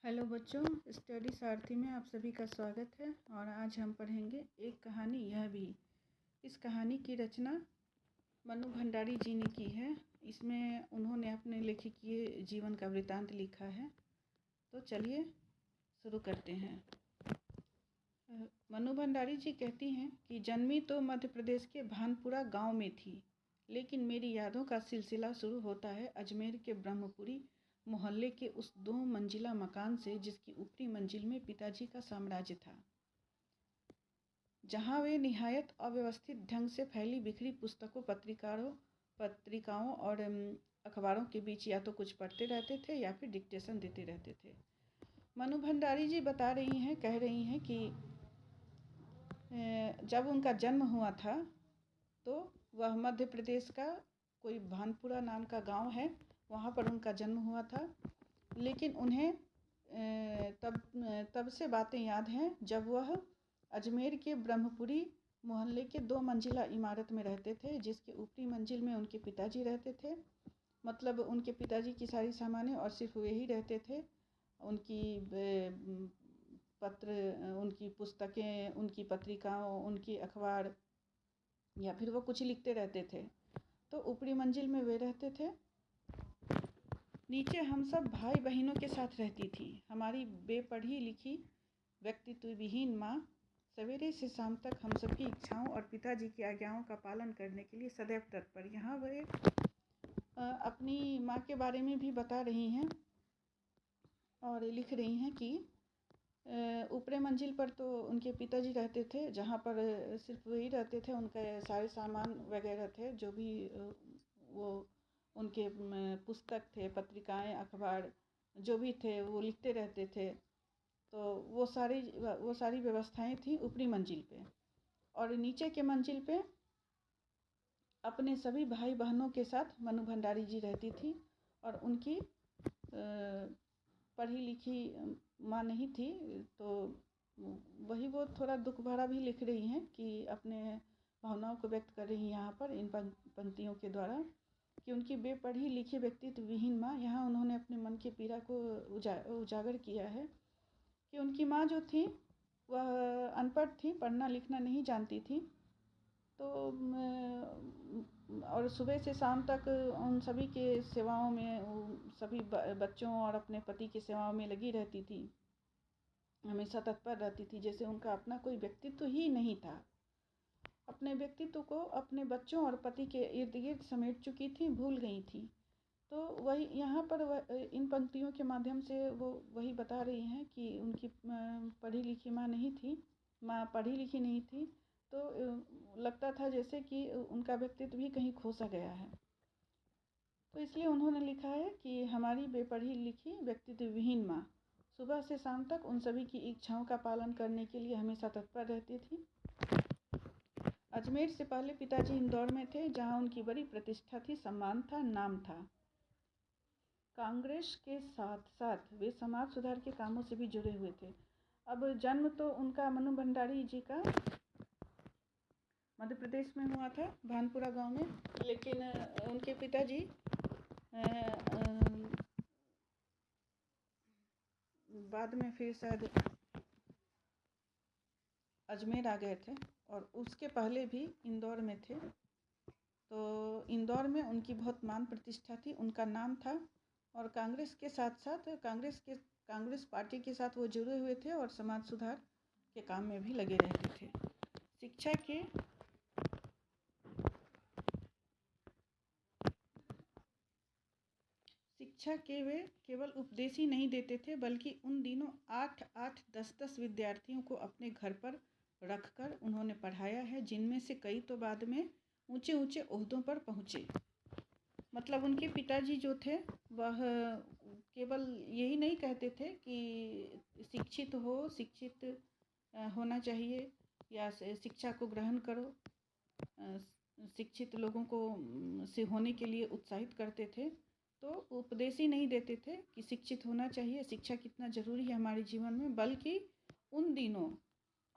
Hello बच्चों, study सारथी में आप सभी का स्वागत है। और आज हम पढ़ेंगे एक कहानी यह भी। इस कहानी की रचना मनु भंडारी जी ने की है। इसमें उन्होंने अपने लेखकीय जीवन का वृतांत लिखा है। तो चलिए शुरू करते हैं। मनु भंडारी जी कहती हैं कि जन्मी तो मध्य प्रदेश के भानपुरा गांव में थी, लेकिन मेरी यादों का सिलसिला शुरू होता है अजमेर के ब्रह्मपुरी मोहल्ले के उस 2 मंजिला मकान से, जिसकी ऊपरी मंजिल में पिताजी का साम्राज्य था, जहां वे निहायत अव्यवस्थित ढंग से फैली बिखरी पुस्तकों, पत्रिकाओं और अखबारों के बीच या तो कुछ पढ़ते रहते थे या फिर डिक्टेशन देते रहते थे। मनु भंडारी जी कह रही हैं कि जब उनका जन्म हुआ था तो वह मध्य प्रदेश का कोई भानपुरा नाम का गांव है, वहाँ पर उनका जन्म हुआ था। लेकिन उन्हें तब से बातें याद हैं जब वह अजमेर के ब्रह्मपुरी मोहल्ले के 2 मंजिला इमारत में रहते थे, जिसके ऊपरी मंजिल में उनके पिताजी रहते थे। मतलब उनके पिताजी की सारी सामानें और सिर्फ वे ही रहते थे। उनकी पुस्तकें, उनकी पत्रिकाओं, उनकी अखबार या फिर वो कुछ लिखते रहते थे। तो ऊपरी मंजिल में वे रहते थे। नीचे हम सब भाई बहनों के साथ रहती थी। हमारी बेपढ़ी लिखी व्यक्तित्व विहीन माँ सवेरे से शाम तक हम सबकी इच्छाओं और पिताजी की आज्ञाओं का पालन करने के लिए सदैव तत्पर। यहाँ वे अपनी माँ के बारे में भी बता रही हैं और लिख रही हैं कि ऊपरी मंजिल पर तो उनके पिताजी रहते थे, जहाँ पर सिर्फ वही रहते थे। उनके सारे सामान वगैरह थे, जो भी वो उनके पुस्तक थे, पत्रिकाएं, अखबार जो भी थे वो लिखते रहते थे। तो वो सारी व्यवस्थाएं थी ऊपरी मंजिल पे। और नीचे के मंजिल पे अपने सभी भाई बहनों के साथ मनु भंडारी जी रहती थी। और उनकी पढ़ी लिखी माँ नहीं थी, तो वही वो थोड़ा दुख भरा भी लिख रही हैं कि अपने भावनाओं को व्यक्त कर रही हैं यहाँ पर इन पंक्तियों के द्वारा, कि उनकी बेपढ़ी लिखी व्यक्तित्व विहीन माँ। यहाँ उन्होंने अपने मन की पीड़ा को उजागर किया है कि उनकी माँ जो थी वह अनपढ़ थी, पढ़ना लिखना नहीं जानती थी। तो और सुबह से शाम तक उन सभी के सेवाओं में, सभी बच्चों और अपने पति की सेवाओं में लगी रहती थी, हमेशा तत्पर रहती थी, जैसे उनका अपना कोई व्यक्तित्व ही नहीं था। अपने व्यक्तित्व को अपने बच्चों और पति के इर्द गिर्द समेट चुकी थी, भूल गई थी। तो वही यहाँ पर इन पंक्तियों के माध्यम से वो वही बता रही हैं कि उनकी पढ़ी लिखी माँ नहीं थी, माँ पढ़ी लिखी नहीं थी। तो लगता था जैसे कि उनका व्यक्तित्व भी कहीं खो सा गया है। तो इसलिए उन्होंने लिखा है कि हमारी बेपढ़ी लिखी व्यक्तित्व विहीन माँ सुबह से शाम तक उन सभी की इच्छाओं का पालन करने के लिए हमेशा तत्पर रहती थी। अजमेर से पहले पिताजी इंदौर में थे, जहाँ उनकी बड़ी प्रतिष्ठा थी, सम्मान था, नाम था। कांग्रेस के साथ साथ वे समाज सुधार के कामों से भी जुड़े हुए थे। अब जन्म तो उनका मनु भंडारी जी का मध्य प्रदेश में हुआ था, भानपुरा गांव में। लेकिन उनके पिताजी बाद में फिर शायद अजमेर आ गए थे, और उसके पहले भी इंदौर में थे। तो इंदौर में उनकी बहुत मान प्रतिष्ठा थी, उनका नाम था। और कांग्रेस के साथ साथ कांग्रेस पार्टी के साथ वो जुड़े हुए थे और समाज सुधार के काम में भी लगे रहते थे। शिक्षा के वे केवल उपदेश ही नहीं देते थे, बल्कि उन दिनों 8-8, 10-10 विद्यार्थियों को अपने घर पर रखकर उन्होंने पढ़ाया है, जिनमें से कई तो बाद में ऊंचे ऊंचे ओहदों पर पहुँचे। मतलब उनके पिताजी जो थे वह केवल यही नहीं कहते थे कि शिक्षित होना चाहिए या शिक्षा को ग्रहण करो। शिक्षित लोगों को से होने के लिए उत्साहित करते थे। तो उपदेश ही नहीं देते थे कि शिक्षित होना चाहिए, शिक्षा कितना ज़रूरी है हमारे जीवन में, बल्कि उन दिनों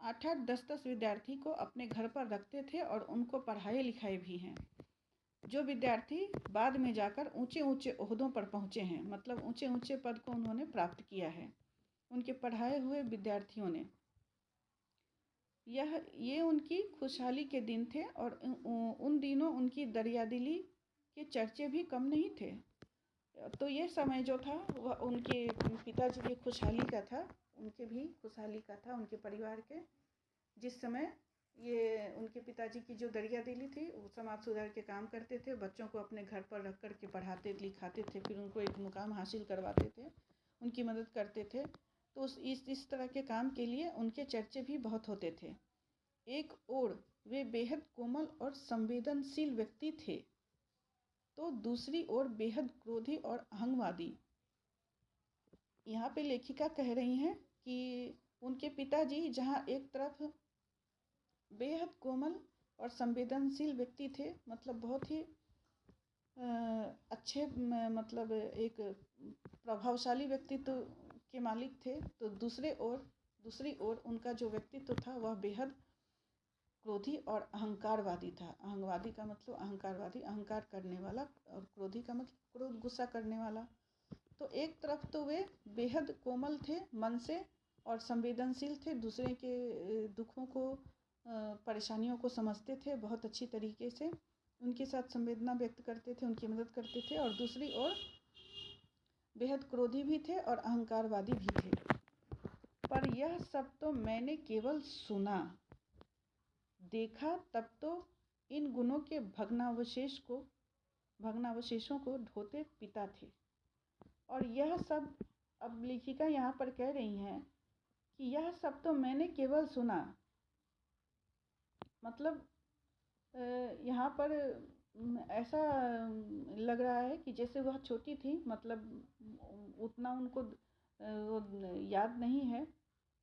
8-8, 10-10 विद्यार्थी को अपने घर पर रखते थे और उनको पढ़ाए लिखाए भी हैं। जो विद्यार्थी बाद में जाकर ऊंचे ऊंचे ओहदों पर पहुंचे हैं, मतलब ऊंचे ऊंचे पद को उन्होंने प्राप्त किया है। उनके पढ़ाए हुए विद्यार्थियों ने। ये उनकी खुशहाली के दिन थे और उन दिनों उनकी दरियादिली के चर्चे भी कम नहीं थे। तो ये समय जो था वह उनके पिताजी की खुशहाली का था, उनके भी खुशहाली का था, उनके परिवार के। जिस समय ये उनके पिताजी की जो दरियादिली थी, वो समाज सुधार के काम करते थे, बच्चों को अपने घर पर रख कर के पढ़ाते लिखाते थे, फिर उनको एक मुकाम हासिल करवाते थे, उनकी मदद करते थे। तो इस तरह के काम के लिए उनके चर्चे भी बहुत होते थे। एक ओर वे बेहद कोमल और संवेदनशील व्यक्ति थे, तो दूसरी ओर बेहद क्रोधी और अहंगवादी। यहाँ पे लेखिका कह रही हैं कि उनके पिताजी जहाँ एक तरफ बेहद कोमल और संवेदनशील व्यक्ति थे, मतलब बहुत ही अच्छे मतलब एक प्रभावशाली व्यक्तित्व के मालिक थे, तो दूसरी ओर उनका जो व्यक्तित्व था वह बेहद क्रोधी और अहंकारवादी था। अहंगवादी का मतलब अहंकारवादी, अहंकार करने वाला, और क्रोधी का मतलब क्रोध, गुस्सा करने वाला। तो एक तरफ तो वे बेहद कोमल थे मन से और संवेदनशील थे, दूसरे के दुखों को परेशानियों को समझते थे बहुत अच्छी तरीके से, उनके साथ संवेदना व्यक्त करते थे, उनकी मदद करते थे। और दूसरी ओर बेहद क्रोधी भी थे और अहंकारवादी भी थे। पर यह सब तो मैंने केवल सुना, देखा तब तो इन गुणों के भग्नावशेषों को ढोते पिता थे। और यह सब, अब लेखिका यहाँ पर कह रही हैं कि यह सब तो मैंने केवल सुना, मतलब यहाँ पर ऐसा लग रहा है कि जैसे वह छोटी थी, मतलब उतना उनको याद नहीं है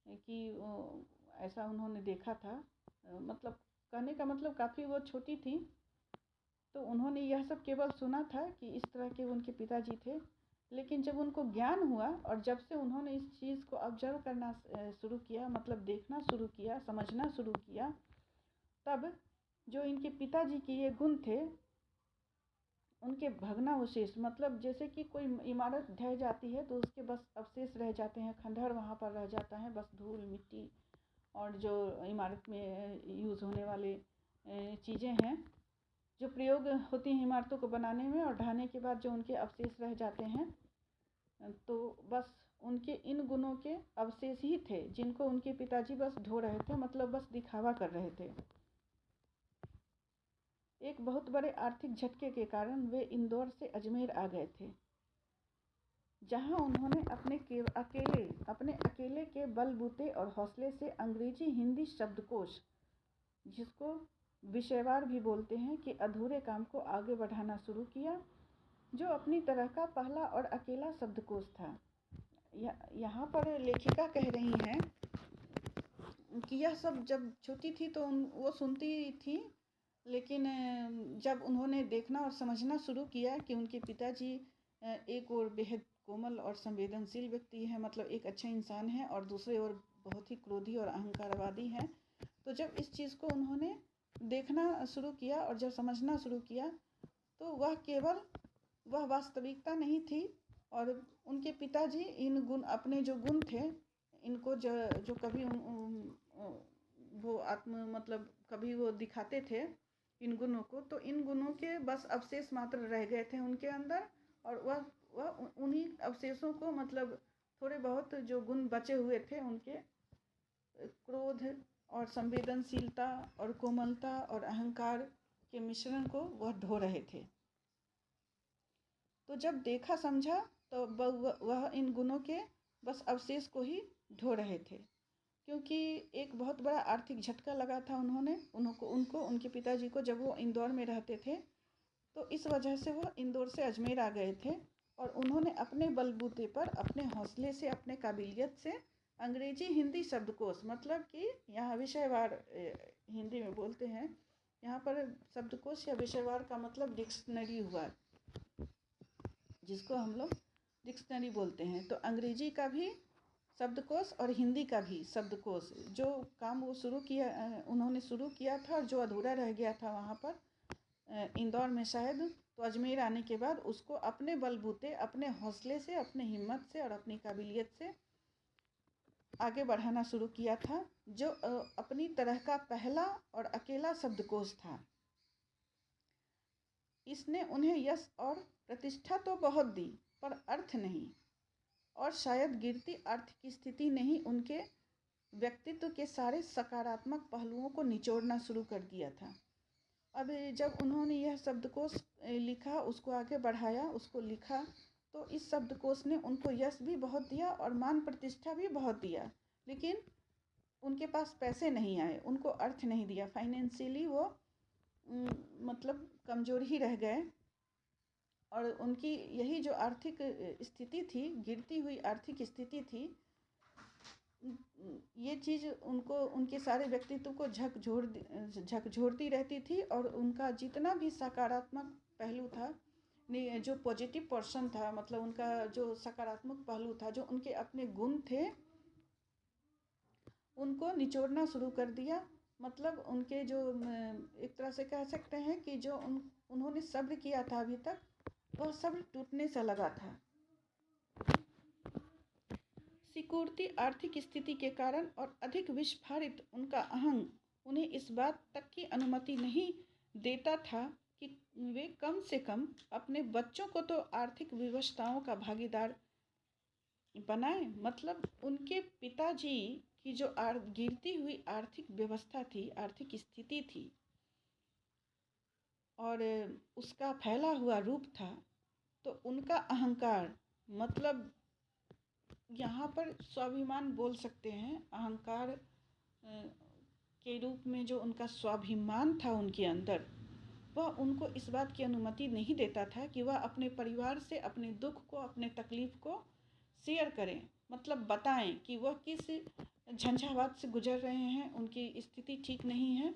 कि ऐसा उन्होंने देखा था। मतलब कहने का मतलब काफ़ी वो छोटी थी, तो उन्होंने यह सब केवल सुना था कि इस तरह के उनके पिताजी थे। लेकिन जब उनको ज्ञान हुआ और जब से उन्होंने इस चीज़ को ऑब्जर्व करना शुरू किया, मतलब देखना शुरू किया, समझना शुरू किया, तब जो इनके पिताजी के ये गुण थे, उनके भग्नावशेष, मतलब जैसे कि कोई इमारत ढह जाती है तो उसके बस अवशेष रह जाते हैं, खंडहर वहाँ पर रह जाता है, बस धूल मिट्टी और जो इमारत में यूज़ होने वाले चीज़ें हैं, जो प्रयोग होती हैं इमारतों को बनाने में, और ढहने के बाद जो उनके अवशेष रह जाते हैं, तो बस उनके इन गुणों के अवशेष ही थे जिनको उनके पिताजी बस ढो रहे थे, मतलब बस दिखावा कर रहे थे। एक बहुत बड़े आर्थिक झटके के कारण वे इंदौर से अजमेर आ गए थे, जहां उन्होंने अपने अकेले के बलबूते और हौसले से अंग्रेजी हिंदी शब्दकोश, जिसको विषयवार भी बोलते हैं, कि अधूरे काम को आगे बढ़ाना शुरू किया, जो अपनी तरह का पहला और अकेला शब्दकोश था। यहाँ पर लेखिका कह रही हैं कि यह सब जब छोटी थी तो वो सुनती थी, लेकिन जब उन्होंने देखना और समझना शुरू किया कि उनके पिताजी एक ओर बेहद कोमल और संवेदनशील व्यक्ति है, मतलब एक अच्छे इंसान है, और दूसरे ओर बहुत ही क्रोधी और अहंकारवादी हैं, तो जब इस चीज़ को उन्होंने देखना शुरू किया और जब समझना शुरू किया, तो वह वास्तविकता नहीं थी। और उनके पिताजी इन गुण, अपने जो गुण थे, इनको जो कभी वो मतलब कभी वो दिखाते थे इन गुणों को, तो इन गुणों के बस अवशेष मात्र रह गए थे उनके अंदर, और वह उन्हीं अवशेषों को, मतलब थोड़े बहुत जो गुण बचे हुए थे उनके, क्रोध और संवेदनशीलता और कोमलता और अहंकार के मिश्रण को वह ढो रहे थे। तो जब देखा समझा तो वह इन गुणों के बस अवशेष को ही ढो रहे थे, क्योंकि एक बहुत बड़ा आर्थिक झटका लगा था उनको उनके पिताजी को, जब वो इंदौर में रहते थे, तो इस वजह से वो इंदौर से अजमेर आ गए थे, और उन्होंने अपने बलबूते पर, अपने हौसले से, अपने काबिलियत से अंग्रेजी हिंदी शब्दकोश, मतलब कि यहाँ विषयवार हिंदी में बोलते हैं, यहाँ पर शब्दकोश या विषयवार का मतलब डिक्शनरी हुआ, जिसको हम लोग डिक्शनरी बोलते हैं। तो अंग्रेजी का भी शब्दकोश और हिंदी का भी शब्दकोश, जो काम वो उन्होंने शुरू किया था और जो अधूरा रह गया था वहाँ पर इंदौर में शायद, तो अजमेर आने के बाद उसको अपने बलबूते, अपने हौसले से, अपने हिम्मत से और अपनी काबिलियत से आगे बढ़ाना शुरू किया था, जो अपनी तरह का पहला और अकेला शब्दकोश था। इसने उन्हें यश और प्रतिष्ठा तो बहुत दी, पर अर्थ नहीं, और शायद गिरती आर्थिक स्थिति ने ही उनके व्यक्तित्व के सारे सकारात्मक पहलुओं को निचोड़ना शुरू कर दिया था। अब जब उन्होंने यह शब्दकोश लिखा, उसको आगे बढ़ाया, उसको लिखा, तो इस शब्दकोश ने उनको यश भी बहुत दिया और मान प्रतिष्ठा भी बहुत दिया, लेकिन उनके पास पैसे नहीं आए, उनको अर्थ नहीं दिया। फाइनेंशियली वो मतलब कमज़ोर ही रह गए, और उनकी यही जो आर्थिक स्थिति थी, गिरती हुई आर्थिक स्थिति थी, ये चीज़ उनको उनके सारे व्यक्तित्व को झकझोरती रहती थी, और उनका जितना भी सकारात्मक पहलू था, जो पॉजिटिव पर्सन था, मतलब उनका जो सकारात्मक पहलू था, जो उनके अपने गुण थे, उनको निचोड़ना शुरू कर दिया। मतलब उनके जो एक तरह से कह सकते हैं कि जो उन्होंने सब्र किया था अभी तक, वह सब्र टूटने सा लगा था। सिकुड़ती आर्थिक स्थिति के कारण और अधिक विस्फारित उनका अहंग उन्हें इस बात तक की अनुमति नहीं देता था कि वे कम से कम अपने बच्चों को तो आर्थिक विवशताओं का भागीदार बनाए। मतलब उनके पिताजी की जो गिरती हुई आर्थिक व्यवस्था थी, आर्थिक स्थिति थी, और उसका फैला हुआ रूप था, तो उनका अहंकार, मतलब यहाँ पर स्वाभिमान बोल सकते हैं, अहंकार के रूप में जो उनका स्वाभिमान था उनके अंदर, वह उनको इस बात की अनुमति नहीं देता था कि वह अपने परिवार से अपने दुख को, अपने तकलीफ़ को शेयर करें, मतलब बताएं कि वह किस झंझावात से गुजर रहे हैं, उनकी स्थिति ठीक नहीं है।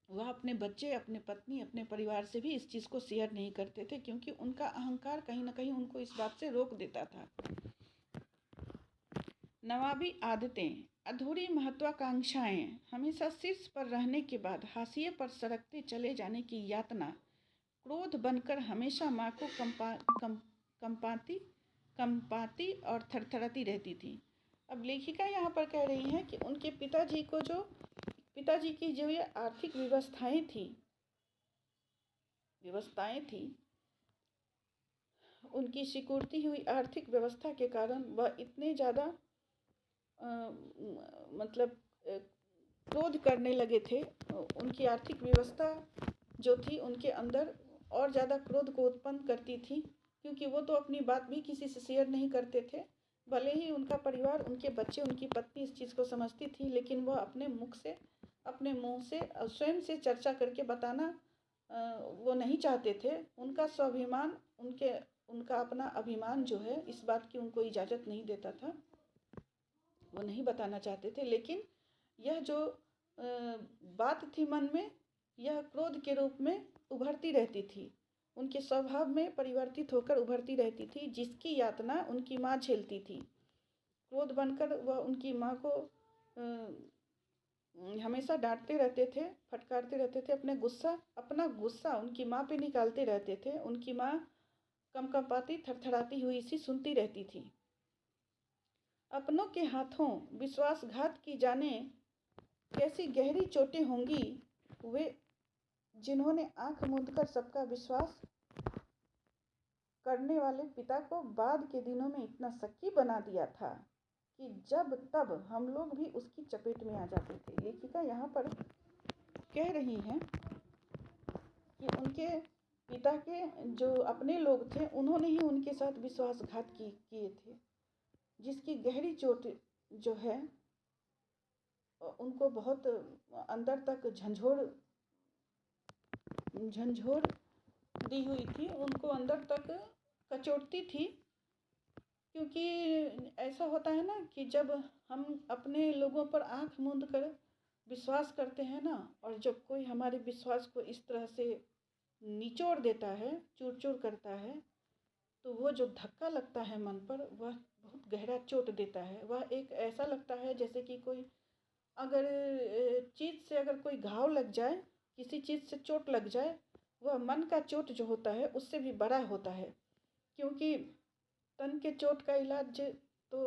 वह अपने बच्चे, अपने पत्नी, अपने परिवार से भी इस चीज़ को शेयर नहीं करते थे, क्योंकि उनका अहंकार कहीं ना कहीं उनको इस बात से रोक देता था। नवाबी आदतें, अधूरी महत्वाकांक्षाएं, हमेशा शीर्ष पर रहने के बाद हाशिए पर सरकते चले जाने की यातना, क्रोध बनकर हमेशा माँ को कंपाती और थरथराती रहती थी। अब लेखिका यहाँ पर कह रही हैं कि उनके पिताजी की जो ये आर्थिक व्यवस्थाएं थी, उनकी सिकुड़ती हुई आर्थिक व्यवस्था के कारण वह इतने ज़्यादा मतलब क्रोध करने लगे थे। उनकी आर्थिक व्यवस्था जो थी उनके अंदर और ज़्यादा क्रोध को उत्पन्न करती थी, क्योंकि वो तो अपनी बात भी किसी से शेयर नहीं करते थे। भले ही उनका परिवार, उनके बच्चे, उनकी पत्नी इस चीज़ को समझती थी, लेकिन वह अपने मुंह से स्वयं से चर्चा करके बताना वो नहीं चाहते थे। उनका स्वाभिमान, उनका अपना अभिमान जो है, इस बात की उनको इजाज़त नहीं देता था, वो नहीं बताना चाहते थे। लेकिन यह जो बात थी मन में, यह क्रोध के रूप में उभरती रहती थी, उनके स्वभाव में परिवर्तित होकर उभरती रहती थी, जिसकी यातना उनकी माँ झेलती थी। क्रोध बनकर वह उनकी माँ को हमेशा डांटते रहते थे, फटकारते रहते थे, अपना गुस्सा उनकी माँ पे निकालते रहते थे। उनकी माँ कंपाती, थरथराती हुई सी सुनती रहती थी। अपनों के हाथों विश्वासघात की जाने कैसी गहरी चोटें होंगी, वे जिन्होंने आंख मूंदकर सबका विश्वास करने वाले पिता को बाद के दिनों में इतना शक्की बना दिया था कि जब तब हम लोग भी उसकी चपेट में आ जाते थे। लेखिका यहाँ पर कह रही हैं कि उनके पिता के जो अपने लोग थे, उन्होंने ही उनके साथ विश्वासघात किए थे, जिसकी गहरी चोट जो है उनको बहुत अंदर तक झंझोर दी हुई थी, उनको अंदर तक कचोटती थी। क्योंकि ऐसा होता है ना कि जब हम अपने लोगों पर आंख मूंद कर विश्वास करते हैं ना, और जब कोई हमारे विश्वास को इस तरह से निचोड़ देता है, चूर चूर करता है, तो वो जो धक्का लगता है मन पर, वह बहुत गहरा चोट देता है। वह एक ऐसा लगता है जैसे कि कोई अगर चीज़ से अगर कोई घाव लग जाए, किसी चीज़ से चोट लग जाए, वह मन का चोट जो होता है उससे भी बड़ा होता है। क्योंकि तन के चोट का इलाज तो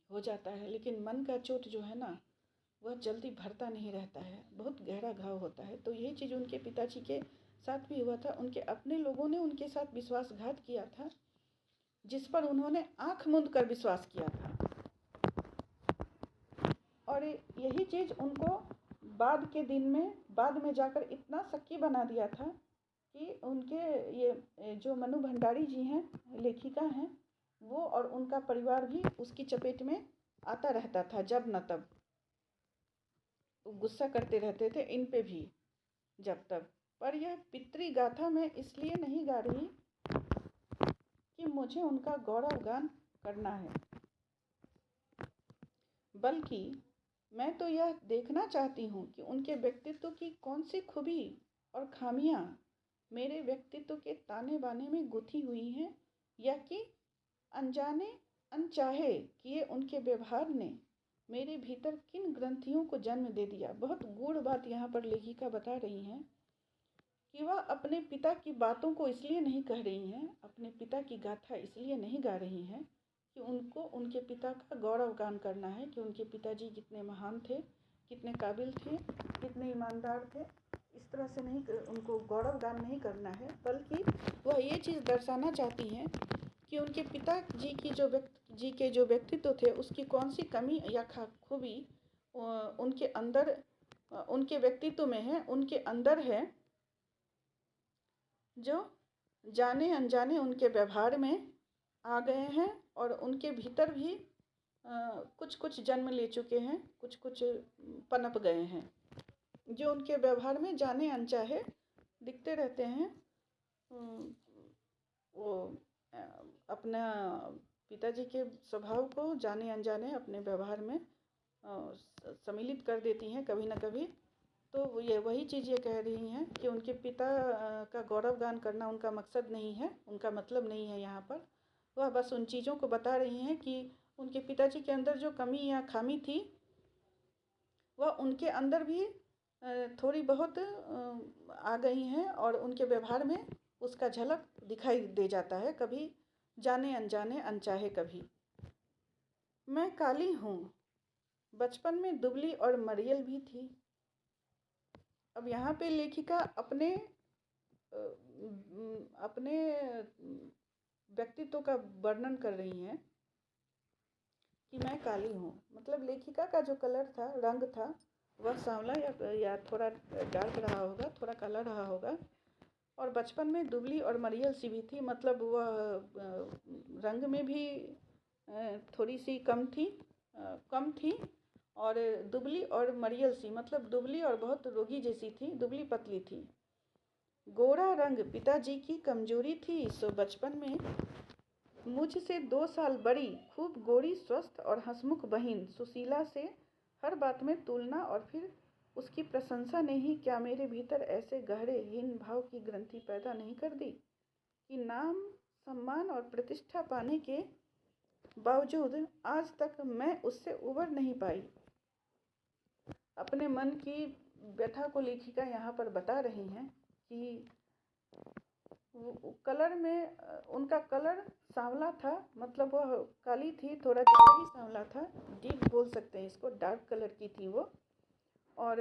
हो जाता है, लेकिन मन का चोट जो है ना वह जल्दी भरता नहीं रहता है, बहुत गहरा घाव होता है। तो यही चीज़ उनके पिताजी के साथ भी हुआ था। उनके अपने लोगों ने उनके साथ विश्वासघात किया था, जिस पर उन्होंने आंख मूंद कर विश्वास किया था। और यही चीज़ उनको बाद में जाकर इतना शक्की बना दिया था कि उनके ये जो मनु भंडारी जी हैं, लेखिका हैं, वो और उनका परिवार भी उसकी चपेट में आता रहता था जब न तब। गुस्सा करते रहते थे इन पे भी जब तब। पर यह पितृ गाथा मैं इसलिए नहीं गा रही कि मुझे उनका गौरव गान करना है, बल्कि मैं तो यह देखना चाहती हूँ कि उनके व्यक्तित्व की कौन सी खूबी और खामियाँ मेरे व्यक्तित्व के ताने बाने में गुथी हुई हैं, या कि अनजाने अनचाहे किए उनके व्यवहार ने मेरे भीतर किन ग्रंथियों को जन्म दे दिया। बहुत गूढ़ बात यहाँ पर लेखिका बता रही हैं कि वह अपने पिता की बातों को इसलिए नहीं कह रही हैं, अपने पिता की गाथा इसलिए नहीं गा रही हैं कि उनको उनके पिता का गौरव गान करना है कि उनके पिताजी कितने महान थे, कितने काबिल थे, कितने ईमानदार थे। इस तरह से नहीं, उनको गौरव गान नहीं करना है, बल्कि वह ये चीज़ दर्शाना चाहती हैं कि उनके पिताजी की जो व्यक्तित्व थे उसकी कौन सी कमी या खूबी उनके अंदर, उनके व्यक्तित्व में है, उनके अंदर है, जो जाने अनजाने उनके व्यवहार में आ गए हैं और उनके भीतर भी कुछ कुछ जन्म ले चुके हैं, कुछ कुछ पनप गए हैं, जो उनके व्यवहार में जाने अनचाहे दिखते रहते हैं। वो अपना पिताजी के स्वभाव को जाने अनजाने अपने व्यवहार में सम्मिलित कर देती हैं कभी ना कभी। तो ये वही चीज़ ये कह रही हैं कि उनके पिता का गौरव गान करना उनका मकसद नहीं है, उनका मतलब नहीं है यहाँ पर। वह बस उन चीज़ों को बता रही हैं कि उनके पिताजी के अंदर जो कमी या खामी थी वह उनके अंदर भी थोड़ी बहुत आ गई हैं और उनके व्यवहार में उसका झलक दिखाई दे जाता है, कभी जाने अनजाने अनचाहे कभी। मैं काली हूँ, बचपन में दुबली और मरियल भी थी। अब यहाँ पे लेखिका अपने व्यक्तित्व का वर्णन कर रही हैं कि मैं काली हूँ। मतलब लेखिका का जो कलर था, रंग था, वह सांवला या थोड़ा डार्क रहा होगा, थोड़ा काला रहा होगा। और बचपन में दुबली और मरियल सी भी थी, मतलब वह रंग में भी थोड़ी सी कम थी और दुबली और मरियल सी, मतलब दुबली और बहुत रोगी जैसी थी, दुबली पतली थी। गोरा रंग पिताजी की कमजोरी थी, सो बचपन में मुझसे 2 साल बड़ी खूब गोरी, स्वस्थ और हंसमुख बहन सुशीला से हर बात में तुलना और फिर उसकी प्रशंसा ने ही क्या मेरे भीतर ऐसे गहरे हीन भाव की ग्रंथि पैदा नहीं कर दी कि नाम, सम्मान और प्रतिष्ठा पाने के बावजूद आज तक मैं उससे उबर नहीं पाई। अपने मन की व्यथा को लेखिका यहाँ पर बता रही हैं कि कलर में उनका कलर सांवला था, मतलब वह काली थी, थोड़ा ज़्यादा ही सांवला था, डीप बोल सकते हैं इसको, डार्क कलर की थी वो। और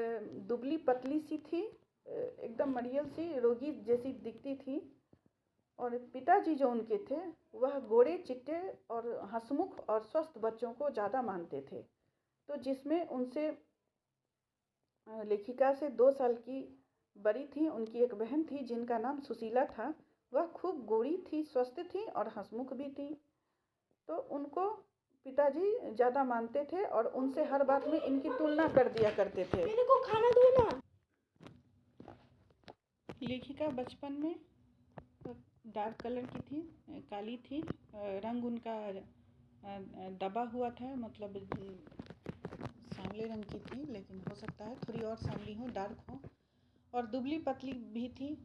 दुबली पतली सी थी, एकदम मरियल सी, रोगी जैसी दिखती थी। और पिताजी जो उनके थे वह गोरे चिट्टे और हंसमुख और स्वस्थ बच्चों को ज़्यादा मानते थे। तो जिसमें उनसे लेखिका से 2 साल की बड़ी थी उनकी एक बहन थी जिनका नाम सुशीला था। वह खूब गोरी थी, स्वस्थ थी और हंसमुख भी थी। तो उनको पिताजी ज़्यादा मानते थे और उनसे हर बात में इनकी तुलना कर दिया करते थे। मेरे को खाना दो ना। लेखिका बचपन में डार्क कलर की थी, काली थी, रंग उनका दबा हुआ था, मतलब सांवले रंग की थी, लेकिन हो सकता है थोड़ी और सांवली हो, डार्क हो, और दुबली पतली भी थी।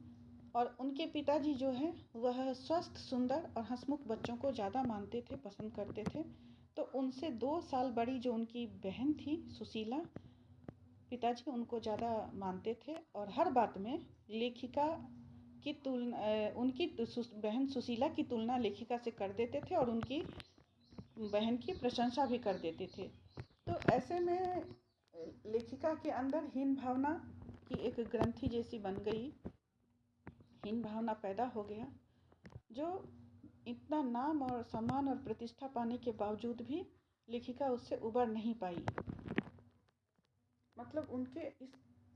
और उनके पिताजी जो है वह स्वस्थ, सुंदर और हंसमुख बच्चों को ज़्यादा मानते थे, पसंद करते थे। तो उनसे 2 साल बड़ी जो उनकी बहन थी सुशीला, पिताजी उनको ज़्यादा मानते थे और हर बात में लेखिका की तुलना, उनकी बहन सुशीला की तुलना लेखिका से कर देते थे और उनकी बहन की प्रशंसा भी कर देते थे। तो ऐसे में लेखिका के अंदर हीन भावना की एक ग्रंथि जैसी बन गई, हीन भावना पैदा हो गया, जो इतना नाम और सम्मान और प्रतिष्ठा पाने के बावजूद भी लेखिका उससे उबर नहीं पाई। मतलब उनके इस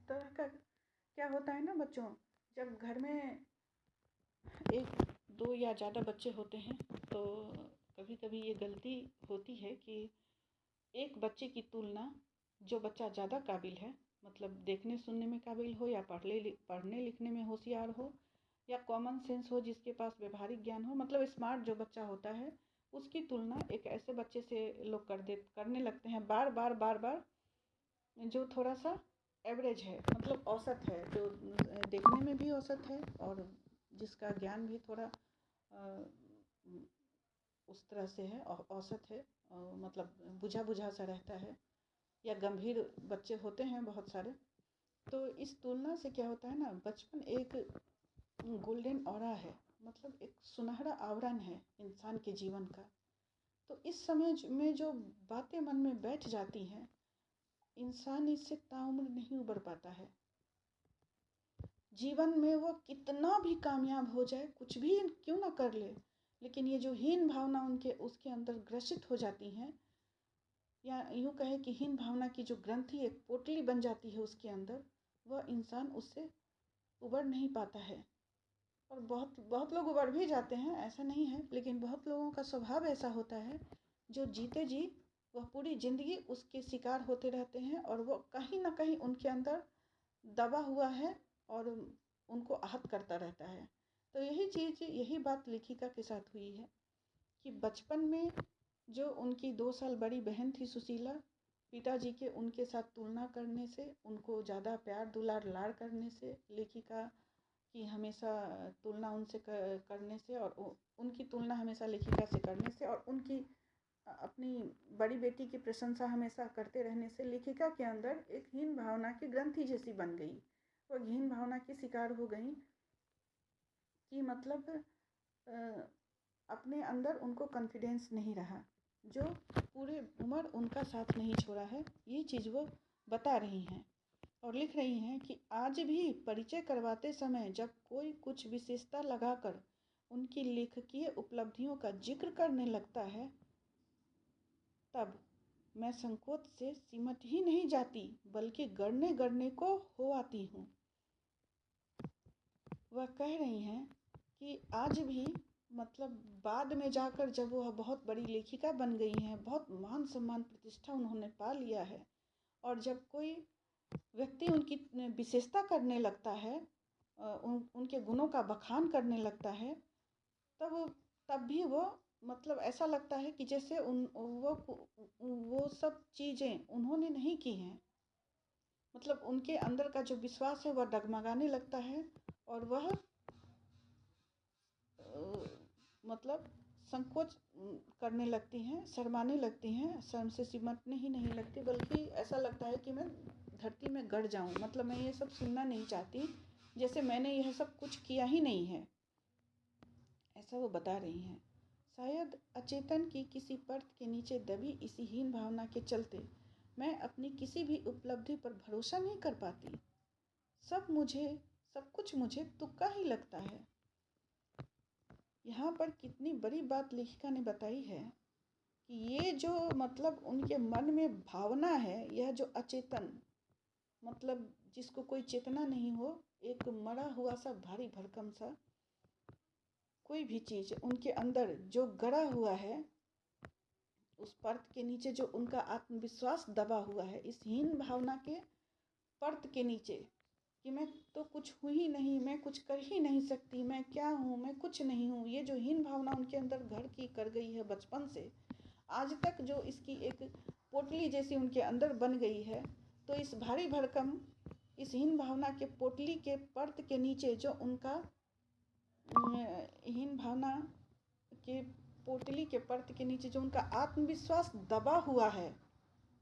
तरह का क्या होता है ना बच्चों, जब घर में एक दो या ज़्यादा बच्चे होते हैं तो कभी कभी ये गलती होती है कि एक बच्चे की तुलना, जो बच्चा ज़्यादा काबिल है, मतलब देखने सुनने में काबिल हो या पढ़ने लिखने में होशियार हो या कॉमन सेंस हो, जिसके पास व्यवहारिक ज्ञान हो, मतलब स्मार्ट जो बच्चा होता है, उसकी तुलना एक ऐसे बच्चे से लोग करने लगते हैं बार बार बार बार, जो थोड़ा सा एवरेज है, मतलब औसत है, जो देखने में भी औसत है और जिसका ज्ञान भी थोड़ा उस तरह से है, औसत है, मतलब बुझा बुझा सा रहता है, या गंभीर बच्चे होते हैं बहुत सारे। तो इस तुलना से क्या होता है ना, बचपन एक गोल्डन ऑरा है, मतलब एक सुनहरा आवरण है इंसान के जीवन का। तो इस समय में जो बातें मन में बैठ जाती हैं, इंसान इससे ताउम्र नहीं उबर पाता है। जीवन में वो कितना भी कामयाब हो जाए, कुछ भी क्यों ना कर ले, लेकिन ये जो हीन भावना उसके अंदर ग्रसित हो जाती हैं, या यूँ कहे कि हीन भावना की जो ग्रंथि एक पोटली बन जाती है उसके अंदर, वह इंसान उससे उबर नहीं पाता है। और बहुत बहुत लोग उबर भी जाते हैं, ऐसा नहीं है, लेकिन बहुत लोगों का स्वभाव ऐसा होता है जो जीते जी वह पूरी ज़िंदगी उसके शिकार होते रहते हैं, और वो कहीं ना कहीं उनके अंदर दबा हुआ है और उनको आहत करता रहता है। तो यही बात लेखिका के साथ हुई है कि बचपन में जो उनकी 2 साल बड़ी बहन थी सुशीला, पिताजी के उनके साथ तुलना करने से, उनको ज़्यादा प्यार दुलार लाड़ करने से, लेखिका की हमेशा तुलना उनसे करने से, और उनकी तुलना हमेशा लेखिका से करने से, और उनकी अपनी बड़ी बेटी की प्रशंसा हमेशा करते रहने से लेखिका के अंदर एक हीन भावना की ग्रंथि जैसी बन गई। वो हीन भावना की शिकार हो गई कि मतलब अपने अंदर उनको कॉन्फिडेंस नहीं रहा, जो पूरे उम्र उनका साथ नहीं छोड़ा है। ये चीज़ वो बता रही हैं और लिख रही हैं कि आज भी परिचय करवाते समय जब कोई कुछ विशेषता लगाकर उनकी लेखकीय उपलब्धियों का जिक्र करने लगता है, तब मैं संकोच से सिमट ही नहीं जाती, बल्कि गड़ने गड़ने को हो आती हूँ। वह कह रही हैं कि आज भी, मतलब बाद में जाकर जब वह बहुत बड़ी लेखिका बन गई हैं, बहुत मान सम्मान प्रतिष्ठा उन्होंने पा लिया है, और जब कोई व्यक्ति उनकी विशेषता करने लगता है, उनके गुणों का बखान करने लगता है, तब भी वो, मतलब ऐसा लगता है कि जैसे वो सब चीज़ें उन्होंने नहीं की हैं। मतलब उनके अंदर का जो विश्वास है वह डगमगाने लगता है, और वह मतलब संकोच करने लगती हैं, शर्माने लगती हैं, शर्म से सिमटने ही नहीं लगती, बल्कि ऐसा लगता है कि मैं धरती में गड़ जाऊं, मतलब मैं ये सब सुनना नहीं चाहती, जैसे मैंने यह सब कुछ किया ही नहीं है, ऐसा वो बता रही हैं। शायद अचेतन की किसी परत के नीचे दबी इसी हीन भावना के चलते मैं अपनी किसी भी उपलब्धि पर भरोसा नहीं कर पाती। सब कुछ मुझे तुक्का ही लगता है। यहाँ पर कितनी बड़ी बात लेखिका ने बताई है कि ये जो, मतलब उनके मन में भावना है, यह जो अचेतन, मतलब जिसको कोई चेतना नहीं हो, एक मरा हुआ सा भारी भरकम सा कोई भी चीज़ उनके अंदर जो गड़ा हुआ है, उस परत के नीचे जो उनका आत्मविश्वास दबा हुआ है, इस हीन भावना के परत के नीचे, कि मैं तो कुछ हूँ ही नहीं, मैं कुछ कर ही नहीं सकती, मैं क्या हूँ, मैं कुछ नहीं हूँ, ये जो हीन भावना उनके अंदर घर की कर गई है बचपन से आज तक, जो इसकी एक पोटली जैसी उनके अंदर बन गई है, तो इस भारी भरकम इस हीन भावना के पोटली के परत के नीचे जो उनका हीन भावना के पोटली के परत के नीचे जो उनका आत्मविश्वास दबा हुआ है,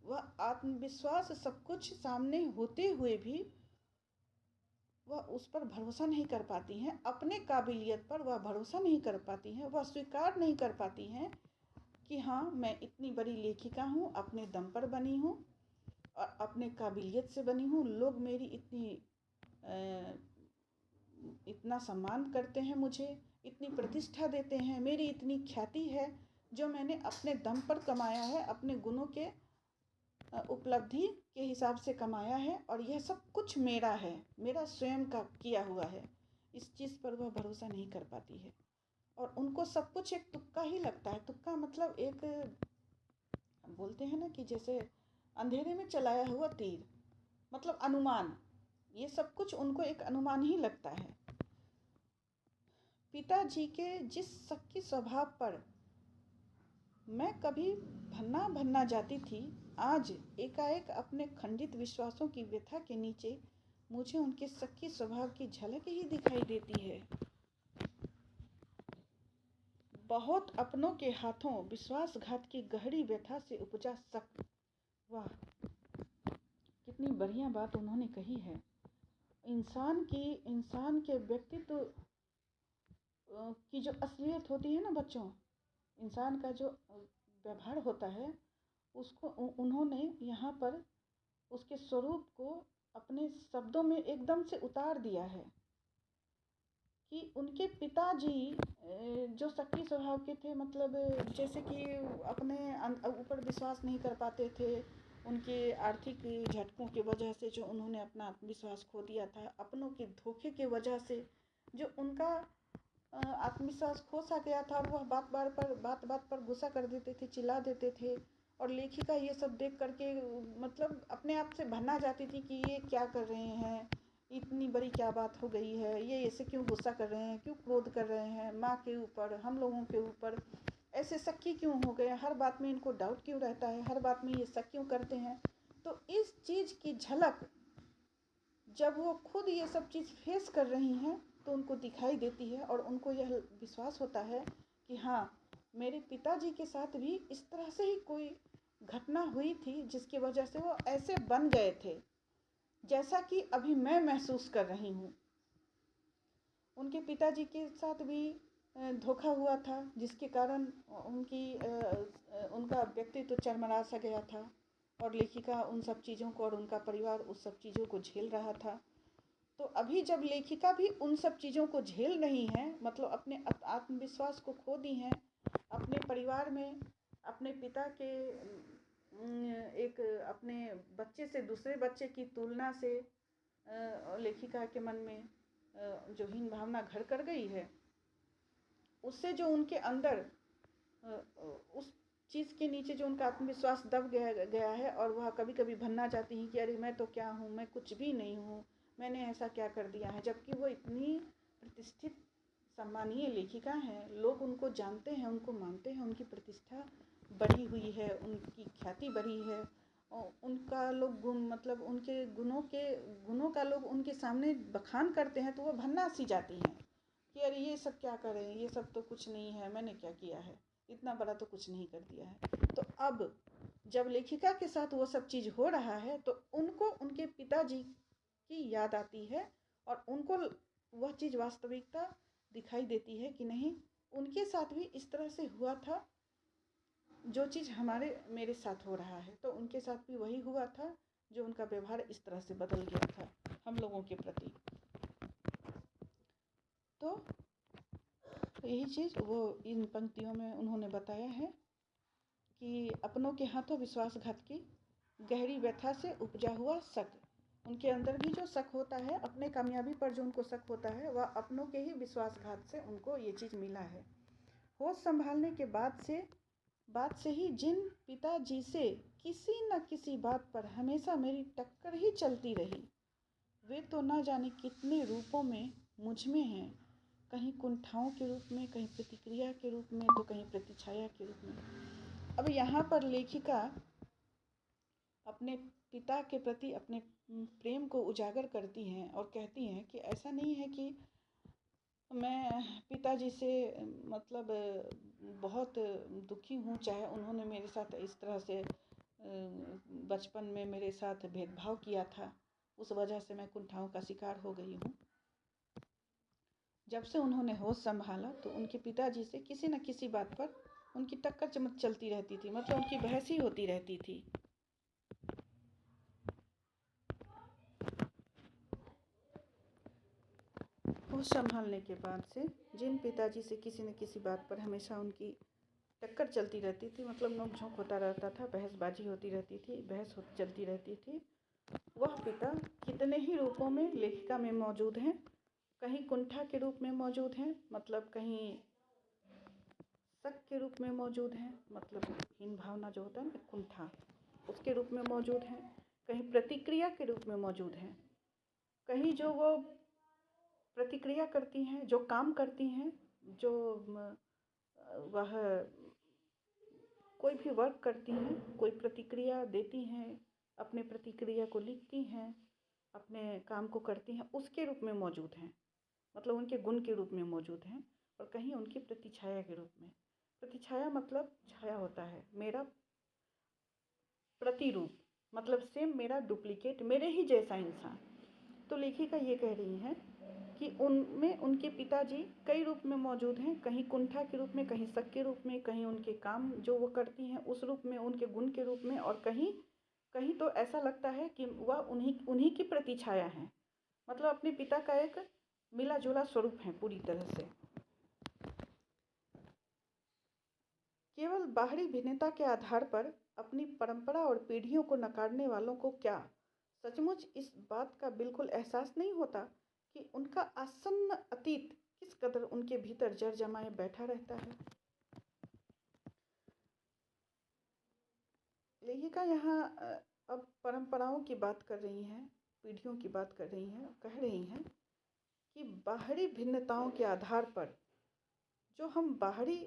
वह आत्मविश्वास सब कुछ सामने होते हुए भी वह उस पर भरोसा नहीं कर पाती हैं, अपने काबिलियत पर वह भरोसा नहीं कर पाती हैं, वह स्वीकार नहीं कर पाती हैं कि हाँ, मैं इतनी बड़ी लेखिका हूँ, अपने दम पर बनी हूँ और अपने काबिलियत से बनी हूँ। लोग मेरी इतना सम्मान करते हैं, मुझे इतनी प्रतिष्ठा देते हैं, मेरी इतनी ख्याति है जो मैंने अपने दम पर कमाया है, अपने गुणों के उपलब्धि के हिसाब से कमाया है और यह सब कुछ मेरा है, मेरा स्वयं का किया हुआ है। इस चीज़ पर वह भरोसा नहीं कर पाती है और उनको सब कुछ एक तुक्का ही लगता है। तुक्का मतलब एक बोलते हैं ना कि जैसे अंधेरे में चलाया हुआ तीर, मतलब अनुमान। ये सब कुछ उनको एक अनुमान ही लगता है। पिताजी के जिस शक्की स्वभाव पर मैं कभी भन्ना भन्ना जाती थी, आज एकाएक अपने खंडित विश्वासों की व्यथा के नीचे मुझे उनके शक्की स्वभाव की झलक ही दिखाई देती है। बहुत अपनों के हाथों विश्वासघात की गहरी व्यथा से उपजा शक। वाह, कितनी बढ़िया बात उन्होंने कही है। इंसान के व्यक्तित्व की जो असलियत होती है ना बच्चों, इंसान का जो व्यवहार होता है, उसको उन्होंने यहाँ पर उसके स्वरूप को अपने शब्दों में एकदम से उतार दिया है कि उनके पिताजी जो शक्ति स्वभाव के थे, मतलब जैसे कि अपने ऊपर विश्वास नहीं कर पाते थे, उनके आर्थिक झटकों की वजह से जो उन्होंने अपना आत्मविश्वास खो दिया था, अपनों के धोखे की वजह से जो उनका आत्मविश्वास खो सा गया था और वह बात बात पर गुस्सा कर देते थे, चिल्ला देते थे। और लेखिका ये सब देख करके मतलब अपने आप से भन्ना जाती थी कि ये क्या कर रहे हैं, इतनी बड़ी क्या बात हो गई है, ये ऐसे क्यों गुस्सा कर रहे हैं, क्यों क्रोध कर रहे हैं माँ के ऊपर, हम लोगों के ऊपर, ऐसे शक्की क्यों हो गए, हर बात में इनको डाउट क्यों रहता है, हर बात में ये शक क्यों करते हैं। तो इस चीज़ की झलक जब वो खुद ये सब चीज़ फेस कर रही हैं तो उनको दिखाई देती है और उनको यह विश्वास होता है कि हाँ, मेरे पिताजी के साथ भी इस तरह से ही कोई घटना हुई थी जिसकी वजह से वो ऐसे बन गए थे जैसा कि अभी मैं महसूस कर रही हूँ। उनके पिताजी के साथ भी धोखा हुआ था जिसके कारण उनका व्यक्तित्व चरमरा सा गया था और लेखिका उन सब चीज़ों को और उनका परिवार उस सब चीज़ों को झेल रहा था। तो अभी जब लेखिका भी उन सब चीज़ों को झेल रही हैं, मतलब अपने आत्मविश्वास को खो दी हैं, अपने परिवार में अपने पिता के एक अपने बच्चे से दूसरे बच्चे की तुलना से लेखिका के मन में जो हीन भावना घर कर गई है, उससे जो उनके अंदर उस चीज़ के नीचे जो उनका आत्मविश्वास दब गया है और वह कभी कभी भन्ना जाती हैं कि अरे मैं तो क्या हूँ, मैं कुछ भी नहीं हूँ, मैंने ऐसा क्या कर दिया है। जबकि वो इतनी प्रतिष्ठित सम्मानीय लेखिका हैं, लोग उनको जानते हैं, उनको मानते हैं, उनकी प्रतिष्ठा बढ़ी हुई है, उनकी ख्याति बढ़ी है और उनका लोग गुण मतलब उनके गुणों का लोग उनके सामने बखान करते हैं तो वो भन्ना सी जाती हैं कि अरे ये सब क्या करें, ये सब तो कुछ नहीं है, मैंने क्या किया है, इतना बड़ा तो कुछ नहीं कर दिया है। तो अब जब लेखिका के साथ वो सब चीज़ हो रहा है तो उनको उनके पिताजी की याद आती है और उनको वह चीज़ वास्तविकता दिखाई देती है कि नहीं, उनके साथ भी इस तरह से हुआ था जो चीज़ मेरे साथ हो रहा है, तो उनके साथ भी वही हुआ था जो उनका व्यवहार इस तरह से बदल गया था हम लोगों के प्रति। तो यही चीज़ वो इन पंक्तियों में उन्होंने बताया है कि अपनों के हाथों विश्वासघात की गहरी व्यथा से उपजा हुआ शक। उनके अंदर भी जो शक होता है, अपने कामयाबी पर जो उनको शक होता है, वह अपनों के ही विश्वासघात से उनको ये चीज़ मिला है। होश संभालने के बाद से ही जिन पिताजी से किसी न किसी बात पर हमेशा मेरी टक्कर ही चलती रही, वे तो न जाने कितने रूपों में मुझ में हैं, कहीं कुंठाओं के रूप में, कहीं प्रतिक्रिया के रूप में, तो कहीं प्रतिछाया के रूप में। अब यहाँ पर लेखिका अपने पिता के प्रति अपने प्रेम को उजागर करती हैं और कहती हैं कि ऐसा नहीं है कि मैं पिताजी से मतलब बहुत दुखी हूँ, चाहे उन्होंने मेरे साथ इस तरह से बचपन में मेरे साथ भेदभाव किया था, उस वजह से मैं कुंठाओं का शिकार हो गई हूँ। जब से उन्होंने होश संभाला तो उनके पिताजी से किसी न किसी बात पर उनकी टक्कर चलती रहती थी, मतलब उनकी बहस ही होती रहती थी। होश संभालने के बाद से जिन पिताजी से किसी न किसी बात पर हमेशा उनकी टक्कर चलती रहती थी, मतलब नोक-झोंक होता रहता था, बहसबाजी होती रहती थी, चलती रहती थी, वह पिता कितने ही रूपों में लेखिका में मौजूद हैं। कहीं कुंठा के रूप में मौजूद हैं, मतलब कहीं शक के रूप में मौजूद हैं, मतलब हीन भावना जो होता है ना, कुंठा, उसके रूप में मौजूद हैं। कहीं प्रतिक्रिया के रूप में मौजूद हैं। कहीं जो वो प्रतिक्रिया करती हैं, जो काम करती हैं, जो वह कोई भी वर्क करती हैं, कोई प्रतिक्रिया देती हैं, अपने प्रतिक्रिया को लिखती हैं, अपने काम को करती हैं, उसके रूप में मौजूद हैं, मतलब उनके गुण के रूप में मौजूद हैं। और कहीं उनकी प्रतिछाया के रूप में। प्रतिछाया मतलब छाया होता है, मेरा प्रतिरूप, मतलब सेम मेरा डुप्लीकेट, मेरे ही जैसा इंसान। तो लेखिका ये कह रही हैं कि उनमें उनके पिताजी कई रूप में मौजूद हैं, कहीं कुंठा के रूप में, कहीं शक के रूप में, कहीं उनके काम जो वो करती हैं उस रूप में, उनके गुण के रूप में, और कहीं कहीं तो ऐसा लगता है कि वह उन्हीं की प्रतिछाया हैं, मतलब अपने पिता का एक मिला जुला स्वरूप है पूरी तरह से। केवल बाहरी भिन्नता के आधार पर अपनी परंपरा और पीढ़ियों को नकारने वालों को क्या सचमुच इस बात का बिल्कुल एहसास नहीं होता कि उनका आसन्न अतीत किस कदर उनके भीतर जड़ जमाए बैठा रहता है। लेखिका यहाँ अब परंपराओं की बात कर रही हैं, पीढ़ियों की बात कर रही हैं, कह रही हैं कि बाहरी भिन्नताओं के आधार पर जो हम बाहरी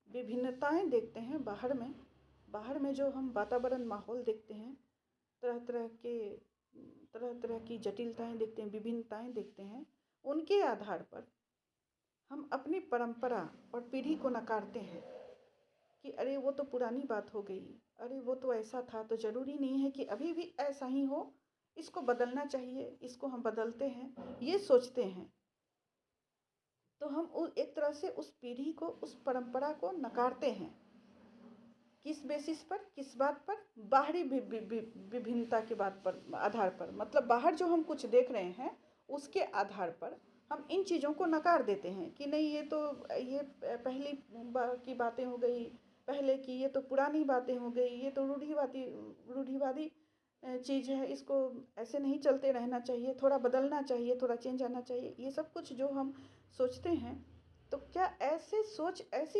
विभिन्नताएं देखते हैं, बाहर में जो हम वातावरण माहौल देखते हैं, तरह तरह की जटिलताएं देखते हैं, विभिन्नताएं देखते हैं, उनके आधार पर हम अपनी परंपरा और पीढ़ी को नकारते हैं कि अरे वो तो पुरानी बात हो गई, अरे वो तो ऐसा था, तो ज़रूरी नहीं है कि अभी भी ऐसा ही हो, इसको बदलना चाहिए, इसको हम बदलते हैं, ये सोचते हैं। तो हम एक तरह से उस पीढ़ी को, उस परंपरा को नकारते हैं। किस बेसिस पर, किस बात पर? बाहरी विभिन्नता की बात पर, आधार पर, मतलब बाहर जो हम कुछ देख रहे हैं उसके आधार पर हम इन चीज़ों को नकार देते हैं कि नहीं, ये पहली की बातें हो गई, पहले की, ये तो पुरानी बातें हो गई, ये तो रूढ़िवादी चीज़ है, इसको ऐसे नहीं चलते रहना चाहिए, थोड़ा बदलना चाहिए, थोड़ा चेंज आना चाहिए, ये सब कुछ जो हम सोचते हैं। तो क्या ऐसी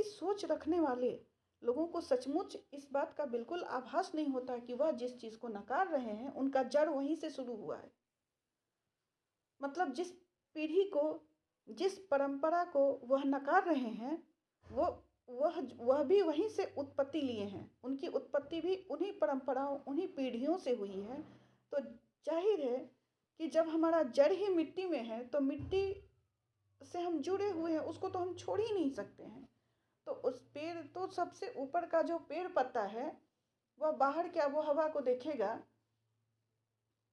सोच रखने वाले लोगों को सचमुच इस बात का बिल्कुल आभास नहीं होता कि वह जिस चीज़ को नकार रहे हैं उनका जड़ वहीं से शुरू हुआ है। मतलब जिस पीढ़ी को, जिस परंपरा को वह नकार रहे हैं, वह भी वहीं से उत्पत्ति लिए हैं, उनकी उत्पत्ति भी उन्हीं परंपराओं, उन्हीं पीढ़ियों से हुई है। तो जाहिर है कि जब हमारा जड़ ही मिट्टी में है तो मिट्टी से हम जुड़े हुए हैं, उसको तो हम छोड़ ही नहीं सकते हैं। तो उस पेड़, तो सबसे ऊपर का जो पेड़ पत्ता है वह बाहर क्या, वो हवा को देखेगा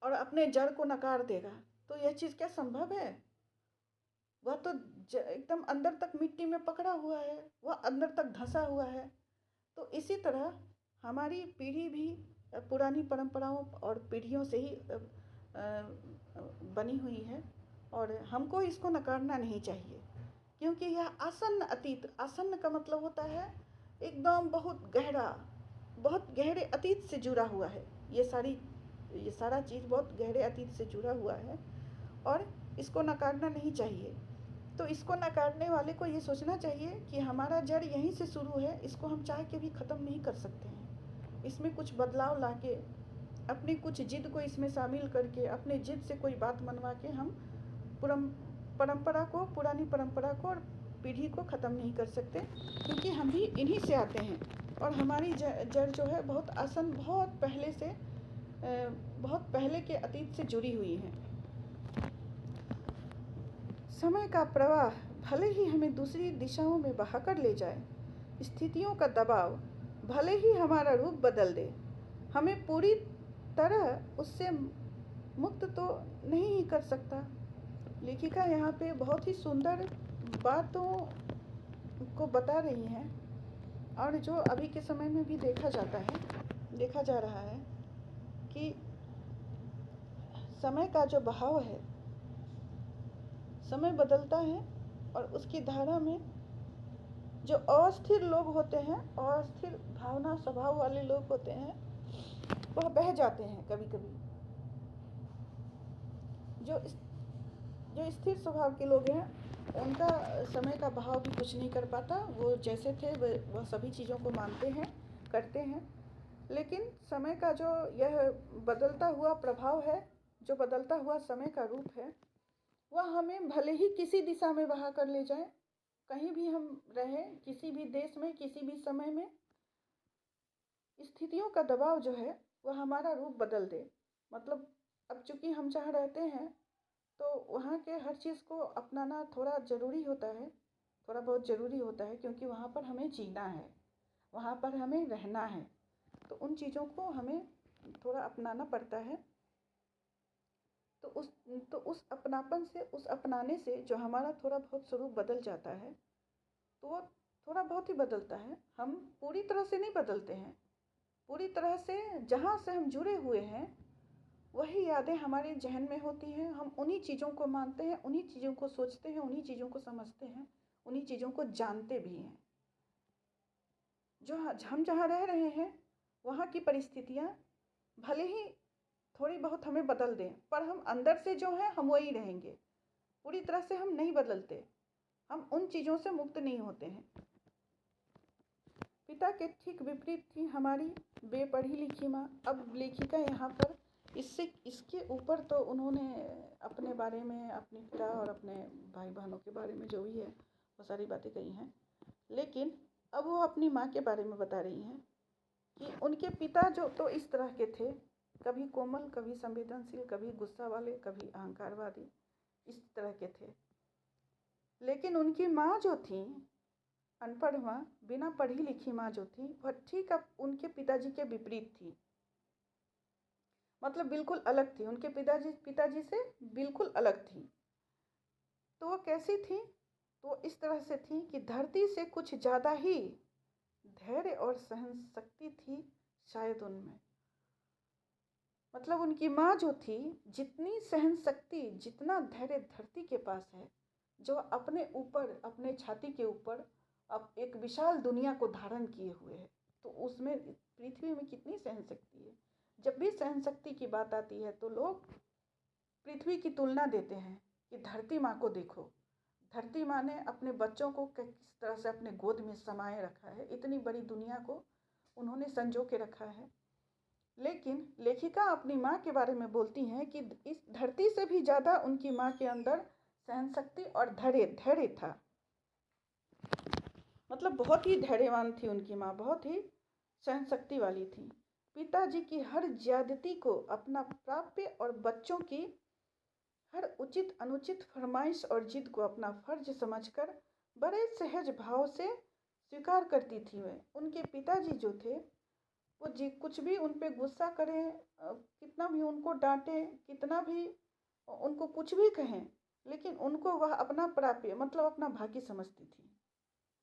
और अपने जड़ को नकार देगा, तो यह चीज़ क्या संभव है? वह तो एकदम अंदर तक मिट्टी में पकड़ा हुआ है, वह अंदर तक धंसा हुआ है। तो इसी तरह हमारी पीढ़ी भी पुरानी परंपराओं और पीढ़ियों से ही बनी हुई है, और हमको इसको नकारना नहीं चाहिए, क्योंकि यह आसन्न अतीत, आसन्न का मतलब होता है एकदम बहुत गहरा, बहुत गहरे अतीत से जुड़ा हुआ है। ये सारा चीज़ बहुत गहरे अतीत से जुड़ा हुआ है और इसको नकारना नहीं चाहिए। तो इसको नकारने वाले को ये सोचना चाहिए कि हमारा जड़ यहीं से शुरू है, इसको हम चाह के भी ख़त्म नहीं कर सकते हैं। इसमें कुछ बदलाव लाके, अपनी कुछ जिद को इसमें शामिल करके, अपने जिद से कोई बात मनवा के हम परंपरा को, पुरानी परंपरा को और पीढ़ी को ख़त्म नहीं कर सकते, क्योंकि हम भी इन्हीं से आते हैं और हमारी जड़ जो है बहुत आसन, बहुत पहले से, बहुत पहले के अतीत से जुड़ी हुई है। समय का प्रवाह भले ही हमें दूसरी दिशाओं में बहाकर ले जाए, स्थितियों का दबाव भले ही हमारा रूप बदल दे, हमें पूरी तरह उससे मुक्त तो नहीं ही कर सकता। लेखिका यहाँ पे बहुत ही सुंदर बातों को बता रही हैं, और जो अभी के समय में भी देखा जा रहा है कि समय का जो बहाव है, समय बदलता है और उसकी धारा में जो अस्थिर लोग होते हैं, अस्थिर भावना स्वभाव वाले लोग होते हैं, वह बह जाते हैं कभी कभी। जो स्थिर स्वभाव के लोग हैं, उनका समय का बहाव भी कुछ नहीं कर पाता। वो जैसे थे वह सभी चीज़ों को मानते हैं, करते हैं। लेकिन समय का जो यह बदलता हुआ प्रभाव है, जो बदलता हुआ समय का रूप है, वह हमें भले ही किसी दिशा में बहा कर ले जाए, कहीं भी हम रहें, किसी भी देश में, किसी भी समय में, स्थितियों का दबाव जो है वह हमारा रूप बदल दे। मतलब अब चूंकि हम जहाँ रहते हैं, तो वहाँ के हर चीज़ को अपनाना थोड़ा ज़रूरी होता है, थोड़ा बहुत ज़रूरी होता है, क्योंकि वहाँ पर हमें जीना है, वहाँ पर हमें रहना है। तो उन चीज़ों को हमें थोड़ा अपनाना पड़ता है। तो उस अपनापन से, उस अपनाने से जो हमारा थोड़ा बहुत स्वरूप बदल जाता है, तो वो थोड़ा बहुत ही बदलता है। हम पूरी तरह से नहीं बदलते हैं। पूरी तरह से जहाँ से हम जुड़े हुए हैं, वही यादें हमारे जहन में होती हैं। हम उन्हीं चीज़ों को मानते हैं, उन्हीं चीज़ों को सोचते हैं, उन्हीं चीज़ों को समझते हैं, उन्हीं चीज़ों को जानते भी हैं। जो हम जहाँ रह रहे हैं, वहाँ की परिस्थितियाँ भले ही थोड़ी बहुत हमें बदल दें, पर हम अंदर से जो हैं हम वही रहेंगे। पूरी तरह से हम नहीं बदलते, हम उन चीज़ों से मुक्त नहीं होते हैं। पिता के ठीक विपरीत थी हमारी बेपढ़ी लिखी माँ। अब लेखिका यहाँ पर इसके ऊपर तो उन्होंने अपने बारे में, अपने पिता और अपने भाई बहनों के बारे में जो भी है वो सारी बातें कही हैं, लेकिन अब वो अपनी माँ के बारे में बता रही हैं कि उनके पिता जो तो इस तरह के थे, कभी कोमल, कभी संवेदनशील, कभी गुस्सा वाले, कभी अहंकारवादी, इस तरह के थे। लेकिन उनकी माँ जो थी, अनपढ़ माँ, बिना पढ़ी लिखी माँ जो थी, वह ठीक अब उनके पिताजी के विपरीत थी। मतलब बिल्कुल अलग थी, उनके पिताजी से बिल्कुल अलग थी। तो वो कैसी थी? तो इस तरह से थी कि धरती से कुछ ज़्यादा ही धैर्य और सहन शक्ति थी शायद उनमें। मतलब उनकी माँ जो थी, जितनी सहन शक्ति, जितना धैर्य धरती के पास है, जो अपने ऊपर, अपने छाती के ऊपर अब एक विशाल दुनिया को धारण किए हुए है, तो उसमें पृथ्वी में कितनी सहन शक्ति है। जब भी सहन शक्ति की बात आती है तो लोग पृथ्वी की तुलना देते हैं कि धरती माँ को देखो, धरती माँ ने अपने बच्चों को किस तरह से अपने गोद में समाये रखा है, इतनी बड़ी दुनिया को उन्होंने संजो के रखा है। लेकिन लेखिका अपनी माँ के बारे में बोलती हैं कि इस धरती से भी ज़्यादा उनकी माँ के अंदर सहन शक्ति और धैर्य था। मतलब बहुत ही धैर्यवान थी उनकी माँ, बहुत ही सहन शक्ति वाली थी। पिताजी की हर ज्यादती को अपना प्राप्य और बच्चों की हर उचित अनुचित फरमाइश और जिद को अपना फर्ज समझकर बड़े सहज भाव से स्वीकार करती थी वे। उनके पिताजी जो थे, वो जी कुछ भी उन पे गुस्सा करें, कितना भी उनको डांटें, कितना भी उनको कुछ भी कहें, लेकिन उनको वह अपना प्राप्य, मतलब अपना भाग्य समझती थी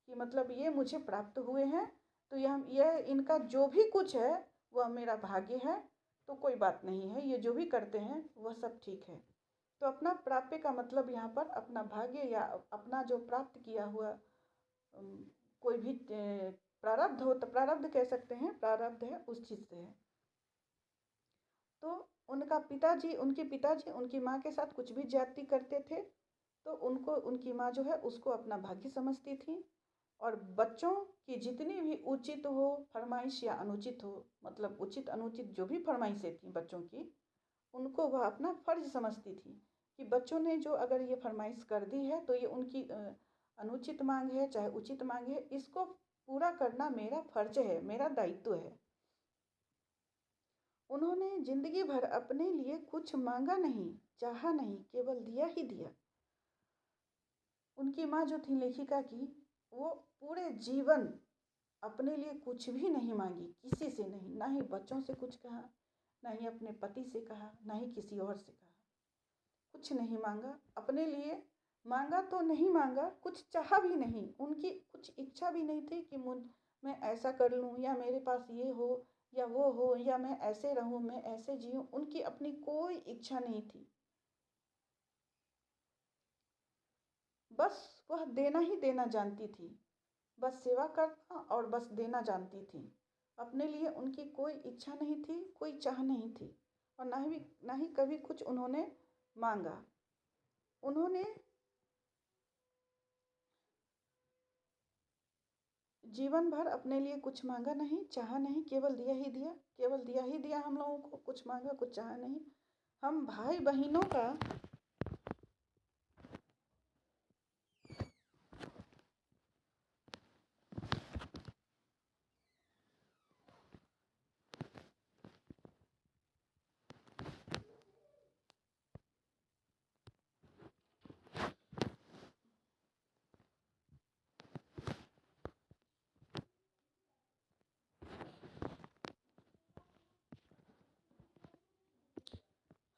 कि मतलब ये मुझे प्राप्त हुए हैं, तो यह इनका जो भी कुछ है वह मेरा भाग्य है, तो कोई बात नहीं है, ये जो भी करते हैं वह सब ठीक है। तो अपना प्राप्य का मतलब यहाँ पर अपना भाग्य या अपना जो प्राप्त किया हुआ कोई भी प्रारब्ध हो, तो प्रारब्ध कह सकते हैं, प्रारब्ध है उस चीज़ से है। तो उनके पिताजी उनकी माँ के साथ कुछ भी ज्यादती करते थे, तो उनको उनकी माँ जो है उसको अपना भाग्य समझती थी, और बच्चों की जितनी भी उचित हो फरमाइश या अनुचित हो, मतलब उचित अनुचित जो भी फरमाइशें थी बच्चों की, उनको वह अपना फ़र्ज समझती थी कि बच्चों ने जो अगर ये फरमाइश कर दी है, तो ये उनकी अनुचित मांग है चाहे उचित मांग है, इसको पूरा करना मेरा फ़र्ज है, मेरा दायित्व है। उन्होंने जिंदगी भर अपने लिए कुछ मांगा नहीं, चाहा नहीं, केवल दिया ही दिया। उनकी माँ जो थी लेखिका की, वो पूरे जीवन अपने लिए कुछ भी नहीं मांगी, किसी से नहीं, ना ही बच्चों से कुछ कहा, ना ही अपने पति से कहा, ना ही किसी और से कहा। कुछ नहीं मांगा अपने लिए। मांगा तो नहीं मांगा, कुछ चाहा भी नहीं। उनकी कुछ इच्छा भी नहीं थी कि मैं ऐसा कर लूँ, या मेरे पास ये हो या वो हो, या मैं ऐसे रहूँ, मैं ऐसे जीऊँ। उनकी अपनी कोई इच्छा नहीं थी। बस वह देना ही देना जानती थी। बस सेवा करना और बस देना जानती थी। अपने लिए उनकी कोई इच्छा नहीं थी, कोई चाह नहीं थी, और ना ही कभी कुछ उन्होंने मांगा। उन्होंने जीवन भर अपने लिए कुछ मांगा नहीं, चाहा नहीं, केवल दिया ही दिया, केवल दिया ही दिया हम लोगों को। कुछ मांगा, कुछ चाहा नहीं। हम भाई बहनों का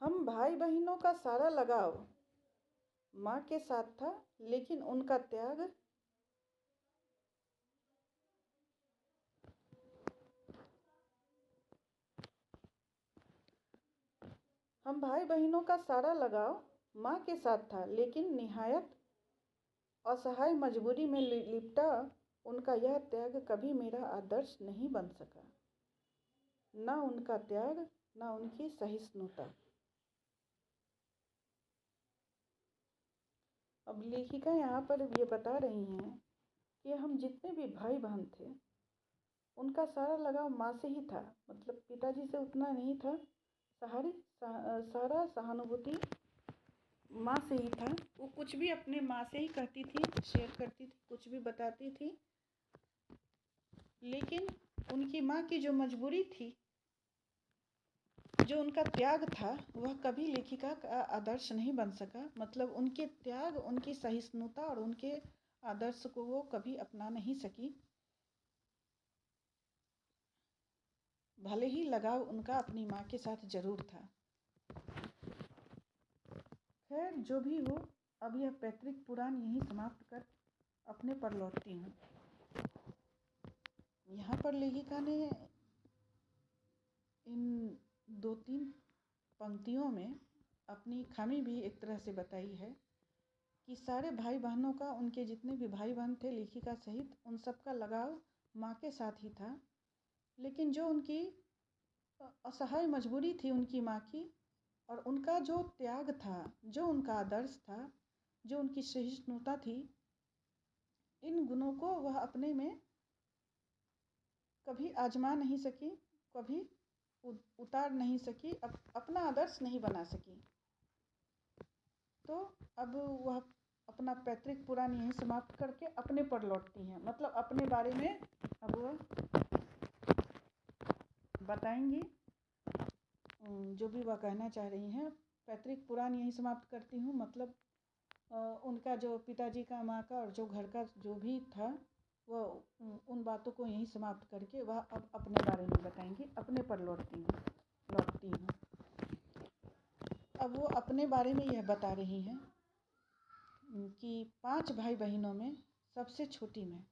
हम भाई बहनों का सारा लगाव माँ के साथ था, लेकिन उनका त्याग हम भाई बहनों का सारा लगाव माँ के साथ था, लेकिन निहायत असहाय मजबूरी में लिपटा उनका यह त्याग कभी मेरा आदर्श नहीं बन सका। न उनका त्याग, न उनकी सहिष्णुता। अब लेखिका यहाँ पर ये बता रही हैं कि हम जितने भी भाई बहन थे, उनका सारा लगाव माँ से ही था। मतलब पिताजी से उतना नहीं था। सारा सहानुभूति माँ से ही था। वो कुछ भी अपने माँ से ही कहती थी, शेयर करती थी, कुछ भी बताती थी। लेकिन उनकी माँ की जो मजबूरी थी, जो उनका त्याग था, वह कभी लेखिका का आदर्श नहीं बन सका। मतलब उनके त्याग, उनकी सहिष्णुता और उनके आदर्श को वो कभी अपना नहीं सकी। भले ही लगाव उनका अपनी माँ के साथ जरूर था। खैर, जो भी हो, अब यह पैतृक पुराण यहीं समाप्त कर अपने पर लौटती हूँ। यहाँ पर लेखिका ने इन 2-3 पंक्तियों में अपनी खामी भी एक तरह से बताई है कि सारे भाई बहनों का, उनके जितने भी भाई बहन थे लेखिका सहित, उन सब का लगाव माँ के साथ ही था। लेकिन जो उनकी असहाय मजबूरी थी उनकी माँ की, और उनका जो त्याग था, जो उनका आदर्श था, जो उनकी सहिष्णुता थी, इन गुणों को वह अपने में कभी आजमा नहीं सकी, कभी उतार नहीं सकी, अपना आदर्श नहीं बना सकी। तो अब वह अपना पैतृक पुराण यहीं समाप्त करके अपने पर लौटती हैं। मतलब अपने बारे में अब वह बताएंगी जो भी वह कहना चाह रही हैं। पैतृक पुराण यहीं समाप्त करती हूँ। मतलब उनका जो पिताजी का, माँ का और जो घर का जो भी था, वह उन बातों को यहीं समाप्त करके वह अब अपने बारे में बताएंगी। अपने पर लौटती हूँ। अब वो अपने बारे में यह बता रही हैं कि 5 भाई बहनों में सबसे छोटी मैं,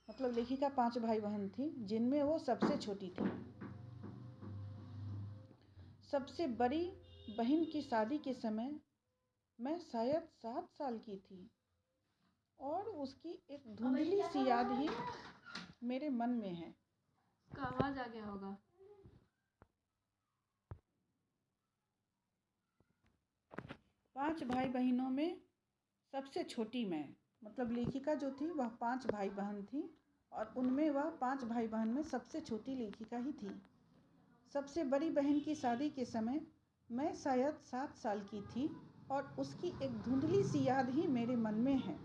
मतलब लेखिका 5 भाई बहन थी, जिनमें वो सबसे छोटी थी। सबसे बड़ी बहन की शादी के समय मैं शायद 7 साल की थी, और उसकी एक धुंधली सी याद ही मेरे मन में है। उसका आवाज आ गया होगा। 5 भाई बहनों में सबसे छोटी मैं, मतलब लेखिका जो थी वह 5 भाई बहन थी, और उनमें वह 5 भाई बहन में सबसे छोटी लेखिका ही थी। सबसे बड़ी बहन की शादी के समय मैं शायद 7 साल की थी, और उसकी एक धुंधली सी याद ही मेरे मन में है।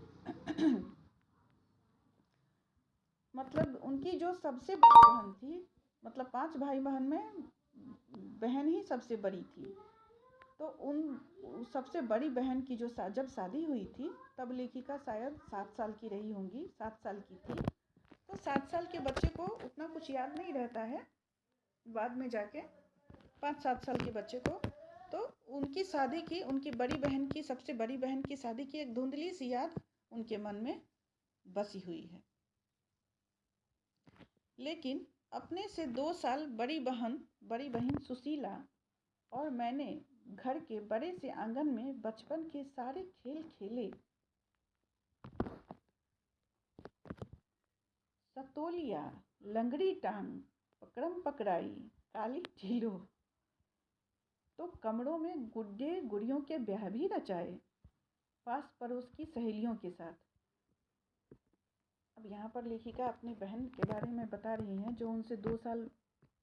मतलब उनकी जो सबसे बड़ी बहन थी, मतलब 5 भाई बहन में बहन ही सबसे बड़ी थी, तो उन सबसे बड़ी बहन की जो जब शादी हुई थी, तब लेखिका शायद 7 साल की रही होंगी, 7 साल की थी। तो 7 साल के बच्चे को उतना कुछ याद नहीं रहता है बाद में जाके, 5-7 साल के बच्चे को। तो उनकी शादी की, उनकी बड़ी बहन की, सबसे बड़ी बहन की शादी की एक धुंधली सी याद उनके मन में बसी हुई है। लेकिन अपने से 2 साल बड़ी बहन सुशीला और मैंने घर के बड़े से आंगन में बचपन के सारे खेल खेले। सतोलिया, लंगड़ी टांग, पकड़म पकड़ाई, काली टीलो, तो कमरों में गुड्डे गुड़ियों के ब्याह भी रचाए, पास पड़ोस की सहेलियों के साथ। अब यहाँ पर लेखिका अपनी बहन के बारे में बता रही हैं जो उनसे 2 साल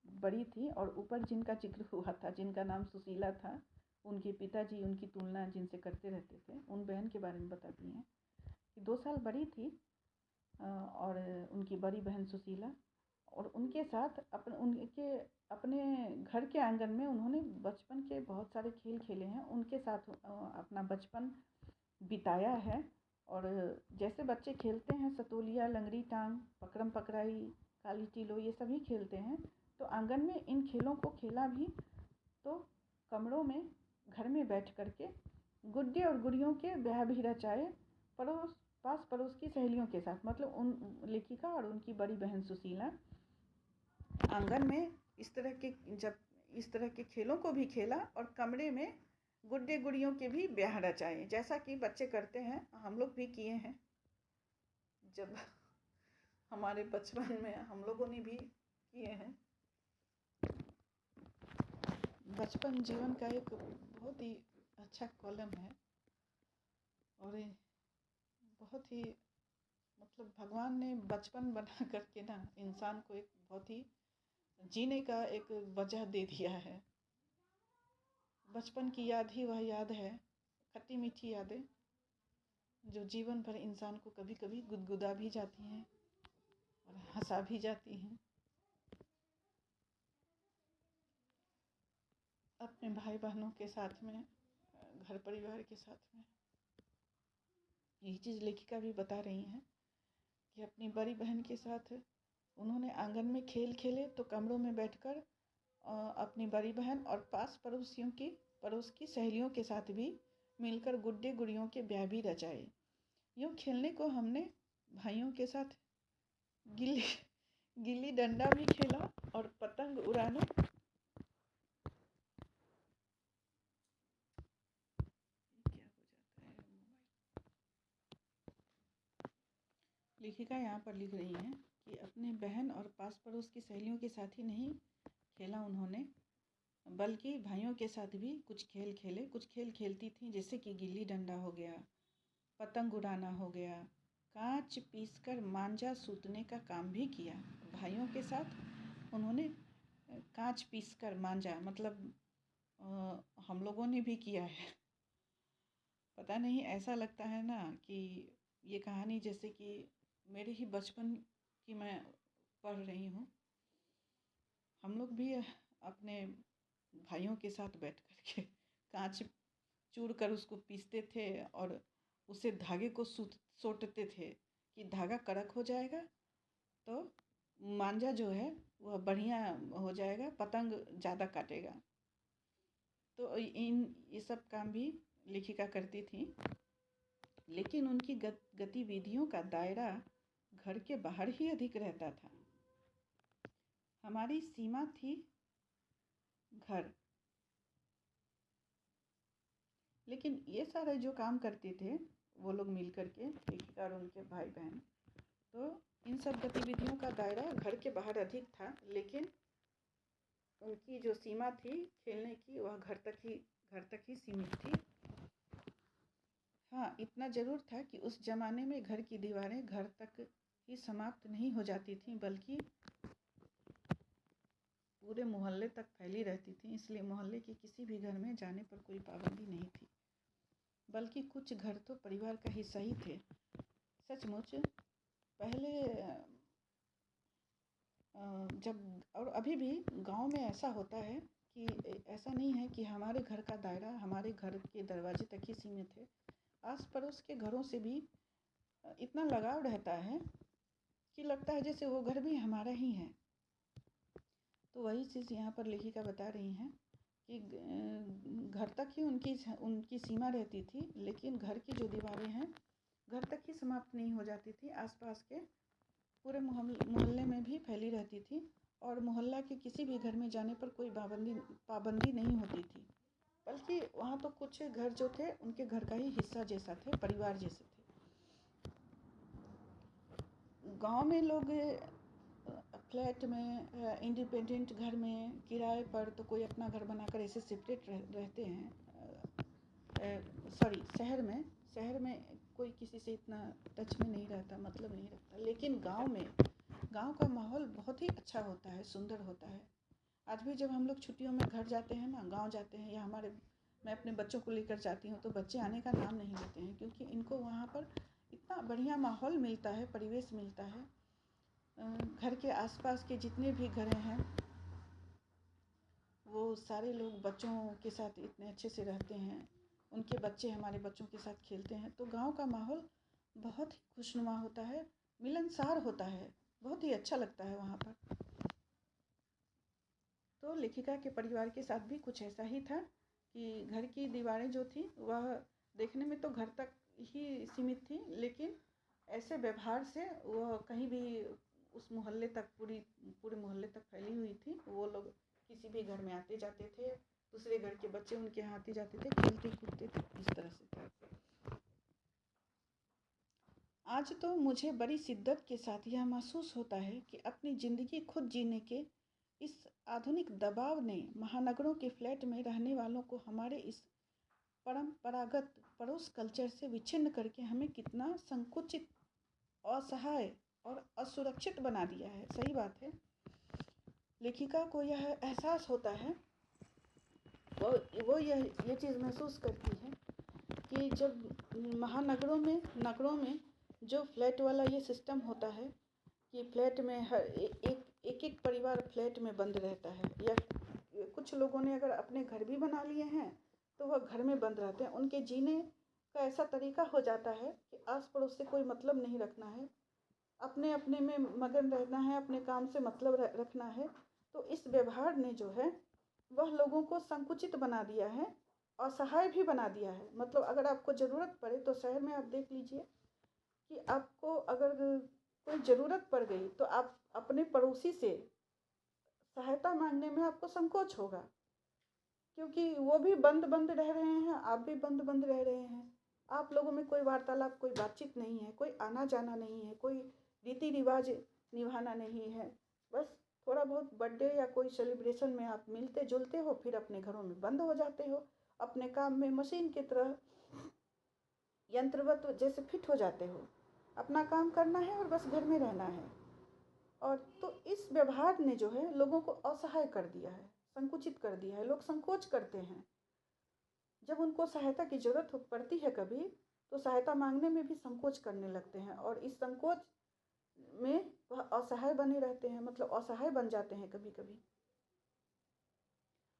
बड़ी थी और ऊपर जिनका जिक्र हुआ था, जिनका नाम सुशीला था। उनके पिताजी उनकी तुलना जिनसे करते रहते थे, उन बहन के बारे में बताती हैं कि 2 साल बड़ी थी और उनकी बड़ी बहन सुशीला, और उनके साथ अपने घर के आंगन में उन्होंने बचपन के बहुत सारे खेल खेले हैं। उनके साथ अपना बचपन बिताया है। और जैसे बच्चे खेलते हैं सतोलिया, लंगड़ी टांग, पकड़म पकड़ाई, काली टीलो, ये सभी खेलते हैं, तो आंगन में इन खेलों को खेला भी। तो कमरों में घर में बैठ करके गुड्डे और गुड़ियों के ब्याह भी रचाए, पास पड़ोस की सहेलियों के साथ। मतलब उन लेखिका और उनकी बड़ी बहन सुशीला आंगन में इस तरह के खेलों को भी खेला और कमरे में गुड्डे गुड़ियों के भी ब्याह रचाए, जैसा कि बच्चे करते हैं। हम लोग भी किए हैं। जब हमारे बचपन में हम लोगों ने भी किए हैं। बचपन जीवन का एक बहुत ही अच्छा कॉलम है और बहुत ही मतलब भगवान ने बचपन बना करके ना इंसान को एक बहुत ही जीने का एक वजह दे दिया है। बचपन की याद ही वह याद है, खट्टी मीठी यादें जो जीवन भर इंसान को कभी कभी गुदगुदा भी जाती हैं और हंसा भी जाती हैं। अपने भाई बहनों के साथ में, घर परिवार के साथ में, यही चीज़ लेखिका भी बता रही हैं कि अपनी बड़ी बहन के साथ उन्होंने आंगन में खेल खेले, तो कमरों में बैठकर अपनी बड़ी बहन और पड़ोस की सहेलियों के साथ भी मिलकर गुड्डे गुड़ियों के ब्याह भी रचाए। यूँ खेलने को हमने भाइयों के साथ गिल्ली डंडा भी खेला और पतंग उड़ाना। लेखिका यहाँ पर लिख रही हैं कि अपने बहन और पास पड़ोस की सहेलियों के साथ ही नहीं खेला उन्होंने, बल्कि भाइयों के साथ भी कुछ खेल खेले। कुछ खेल खेलती थी, जैसे कि गिल्ली डंडा हो गया, पतंग उड़ाना हो गया, कांच पीसकर मांझा सूतने का काम भी किया। भाइयों के साथ उन्होंने कांच पीसकर मांझा, मतलब हम लोगों ने भी किया है। पता नहीं, ऐसा लगता है ना कि ये कहानी जैसे कि मेरे ही बचपन की मैं पढ़ रही हूँ। हम लोग भी अपने भाइयों के साथ बैठ कर के कांच चूर कर उसको पीसते थे और उसे धागे को सोटते थे कि धागा कड़क हो जाएगा तो मांझा जो है वह बढ़िया हो जाएगा, पतंग ज़्यादा काटेगा। तो ये सब काम भी लेखिका करती थी। लेकिन उनकी गतिविधियों का दायरा घर के बाहर ही अधिक रहता था। हमारी सीमा थी घर, लेकिन ये सारे जो काम करते थे वो लोग मिल कर के, लेखिका और उनके भाई बहन, तो इन सब गतिविधियों का दायरा घर के बाहर अधिक था। लेकिन उनकी जो सीमा थी खेलने की वह घर तक ही सीमित थी। हाँ, इतना ज़रूर था कि उस ज़माने में घर की दीवारें घर तक ही समाप्त नहीं हो जाती थीं, बल्कि पूरे मोहल्ले तक फैली रहती थी। इसलिए मोहल्ले के किसी भी घर में जाने पर कोई पाबंदी नहीं थी, बल्कि कुछ घर तो परिवार का हिस्सा ही थे। सचमुच पहले जब, और अभी भी गांव में ऐसा होता है कि ऐसा नहीं है कि हमारे घर का दायरा हमारे घर के दरवाजे तक ही सीमित है। आस पड़ोस के घरों से भी इतना लगाव रहता है कि लगता है जैसे वो घर भी हमारा ही है। तो वही चीज़ यहाँ पर लेखिका बता रही हैं कि घर तक ही उनकी सीमा रहती थी, लेकिन घर की जो दीवारें हैं घर तक ही समाप्त नहीं हो जाती थी, आसपास के पूरे मोहल्ले में भी फैली रहती थी और मोहल्ला के किसी भी घर में जाने पर कोई पाबंदी नहीं होती थी, बल्कि वहाँ तो कुछ घर जो थे उनके घर का ही हिस्सा जैसा थे, परिवार जैसे थे। गांव में लोग फ्लैट में, इंडिपेंडेंट घर में, किराए पर तो कोई अपना घर बनाकर ऐसे सेपरेट रहते हैं। शहर में कोई किसी से इतना टच में नहीं रहता, मतलब नहीं रखता, लेकिन गांव का माहौल बहुत ही अच्छा होता है, सुंदर होता है। आज भी जब हम लोग छुट्टियों में घर जाते हैं ना, गांव जाते हैं, या मैं अपने बच्चों को लेकर जाती हूँ, तो बच्चे आने का नाम नहीं लेते हैं, क्योंकि इनको वहाँ पर इतना बढ़िया माहौल मिलता है, परिवेश मिलता है। घर के आसपास के जितने भी घर हैं वो सारे लोग बच्चों के साथ इतने अच्छे से रहते हैं, उनके बच्चे हमारे बच्चों के साथ खेलते हैं, तो गांव का माहौल बहुत ही खुशनुमा होता है, मिलनसार होता है, बहुत ही अच्छा लगता है वहाँ पर। तो लेखिका के परिवार के साथ भी कुछ ऐसा ही था कि घर की दीवारें जो थी वह देखने में तो घर तक ही सीमित थी, लेकिन ऐसे व्यवहार से वह कहीं भी उस मोहल्ले तक पूरे मोहल्ले तक फैली हुई थी। वो लोग किसी भी घर में आते जाते थे, दूसरे घर के बच्चे उनके यहाँ आते जाते थे, खेलते कूदते थे, इस तरह से था। आज तो मुझे बड़ी शिद्दत के साथ यह महसूस होता है कि अपनी ज़िंदगी खुद जीने के इस आधुनिक दबाव ने महानगरों के फ्लैट में रहने वालों को हमारे इस परंपरागत पड़ोस कल्चर से विच्छिन्न करके हमें कितना संकुचित, असहाय और असुरक्षित बना दिया है। सही बात है। लेखिका को यह एहसास होता है, वो ये चीज़ महसूस करती है कि जब महानगरों में, नगरों में जो फ्लैट वाला ये सिस्टम होता है कि फ्लैट में हर एक परिवार फ्लैट में बंद रहता है, या कुछ लोगों ने अगर अपने घर भी बना लिए हैं तो वह घर में बंद रहते हैं। उनके जीने का ऐसा तरीका हो जाता है कि आस पड़ोस से कोई मतलब नहीं रखना है, अपने अपने में मगन रहना है, अपने काम से मतलब रखना है। तो इस व्यवहार ने जो है वह लोगों को संकुचित बना दिया है, असहाय भी बना दिया है। मतलब अगर आपको ज़रूरत पड़े तो शहर में आप देख लीजिए कि आपको अगर कोई ज़रूरत पड़ गई तो आप अपने पड़ोसी से सहायता मांगने में आपको संकोच होगा, क्योंकि वो भी बंद रह रहे हैं, आप भी बंद रह रहे हैं। आप लोगों में कोई वार्तालाप, कोई बातचीत नहीं है, कोई आना जाना नहीं है, कोई रीति रिवाज निभाना नहीं है। बस थोड़ा बहुत बर्थडे या कोई सेलिब्रेशन में आप मिलते जुलते हो, फिर अपने घरों में बंद हो जाते हो, अपने काम में मशीन की तरह यंत्रवत जैसे फिट हो जाते हो। अपना काम करना है और बस घर में रहना है। और तो इस व्यवहार ने जो है लोगों को असहाय कर दिया है, संकुचित कर दिया है। लोग संकोच करते हैं, जब उनको सहायता की ज़रूरत पड़ती है कभी, तो सहायता मांगने में भी संकोच करने लगते हैं, और इस संकोच में वह असहाय बने रहते हैं, मतलब असहाय बन जाते हैं कभी कभी।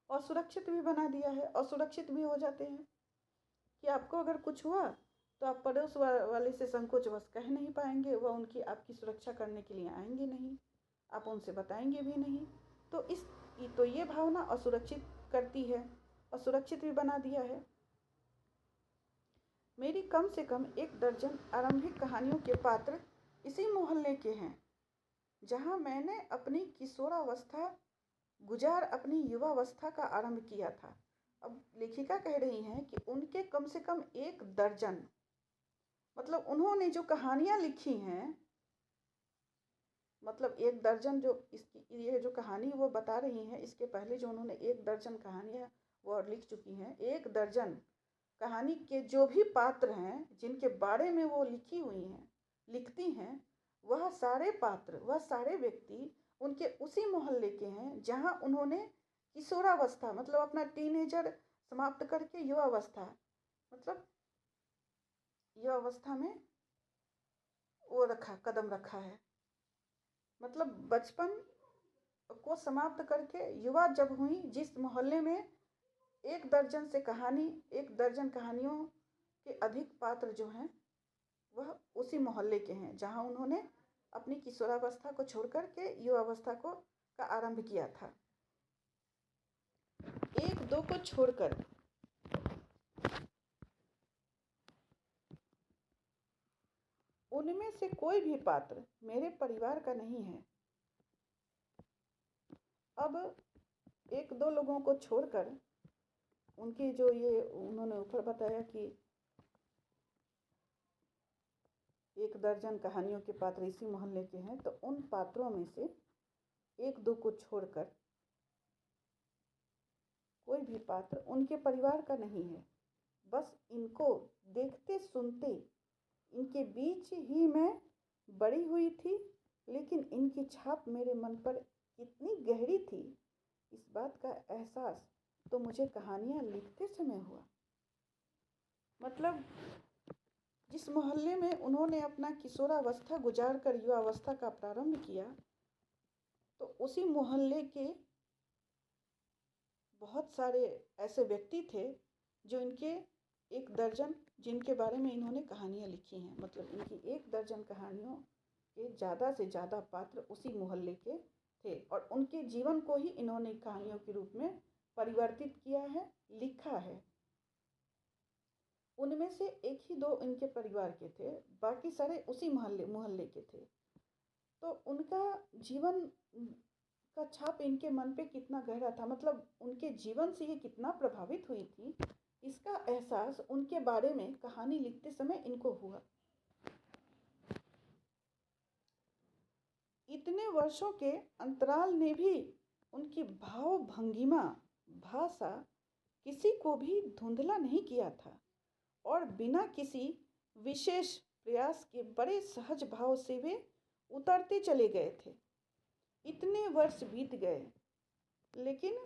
असुरक्षित भी बना दिया है, असुरक्षित भी हो जाते हैं कि आपको अगर कुछ हुआ तो आप पड़ोस वाले से संकोचवश कह नहीं पाएंगे, वह उनकी आपकी सुरक्षा करने के लिए आएंगे नहीं, आप उनसे बताएंगे भी नहीं। तो ये भावना असुरक्षित करती है, असुरक्षित भी बना दिया है। मेरी कम से कम 1 दर्जन आरंभिक कहानियों के पात्र इसी मोहल्ले के हैं, जहां मैंने अपनी किशोरावस्था गुजार अपनी युवावस्था का आरंभ किया था। अब लेखिका कह रही हैं कि उनके कम से कम 1 दर्जन, मतलब उन्होंने जो कहानियाँ लिखी हैं, मतलब 1 दर्जन जो इसकी ये जो कहानी वो बता रही हैं, इसके पहले जो उन्होंने 1 दर्जन कहानियाँ वो लिख चुकी हैं। 1 दर्जन कहानी के जो भी पात्र हैं, जिनके बारे में वो लिखती हैं, वह सारे पात्र, वह सारे व्यक्ति उनके उसी मोहल्ले के हैं जहाँ उन्होंने किशोरावस्था, मतलब अपना टीनेजर समाप्त करके युवावस्था, मतलब युवावस्था में वो कदम रखा है। मतलब बचपन को समाप्त करके युवा जब हुई, जिस मोहल्ले में 1 दर्जन कहानियों के अधिक पात्र जो हैं वह उसी मोहल्ले के हैं जहां उन्होंने अपनी किशोरावस्था को छोड़ कर के युवावस्था का आरंभ किया था। एक दो को छोड़कर उनमें से कोई भी पात्र मेरे परिवार का नहीं है। अब एक दो लोगों को छोड़कर उनकी जो ये उन्होंने ऊपर बताया कि 1 दर्जन कहानियों के पात्र इसी मोहल्ले के हैं, तो उन पात्रों में से एक दो को छोड़कर कोई भी पात्र उनके परिवार का नहीं है। बस इनको देखते सुनते इनके बीच ही मैं बड़ी हुई थी, लेकिन इनकी छाप मेरे मन पर कितनी गहरी थी, इस बात का एहसास तो मुझे कहानियाँ लिखते समय हुआ। मतलब जिस मोहल्ले में उन्होंने अपना किशोरावस्था गुजार कर युवावस्था का प्रारंभ किया, तो उसी मोहल्ले के बहुत सारे ऐसे व्यक्ति थे जो इनके 1 दर्जन जिनके बारे में इन्होंने कहानियाँ लिखी हैं। मतलब इनकी 1 दर्जन कहानियों के ज़्यादा से ज़्यादा पात्र उसी मोहल्ले के थे, और उनके जीवन को ही इन्होंने कहानियों के रूप में परिवर्तित किया है, लिखा है। उनमें से 1 ही 2 इनके परिवार के थे, बाकी सारे उसी मोहल्ले के थे। तो उनका जीवन का छाप इनके मन पे कितना गहरा था, मतलब उनके जीवन से ये कितना प्रभावित हुई थी, इसका एहसास उनके बारे में कहानी लिखते समय इनको हुआ। इतने वर्षों के अंतराल ने भी उनकी भाव भंगिमा भाषा किसी को भी धुंधला नहीं किया था, और बिना किसी विशेष प्रयास के बड़े सहज भाव से वे उतरते चले गए थे। इतने वर्ष बीत गए, लेकिन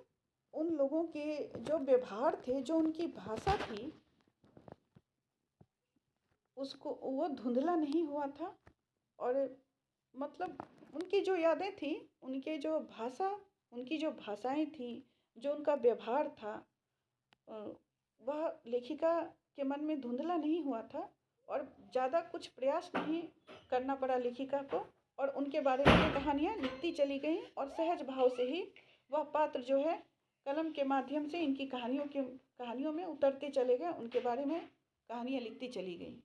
उन लोगों के जो व्यवहार थे, जो उनकी भाषा थी, उसको वो धुंधला नहीं हुआ था। और मतलब उनकी जो यादें थी, उनके जो भाषा, उनकी जो भाषाएं थी, जो उनका व्यवहार था, वह लेखिका के मन में धुंधला नहीं हुआ था, और ज़्यादा कुछ प्रयास नहीं करना पड़ा लेखिका को, और उनके बारे में कहानियाँ लिखती चली गई, और सहज भाव से ही वह पात्र जो है कलम के माध्यम से इनकी कहानियों में उतरते चले गए, उनके बारे में कहानियाँ लिखती चली गई।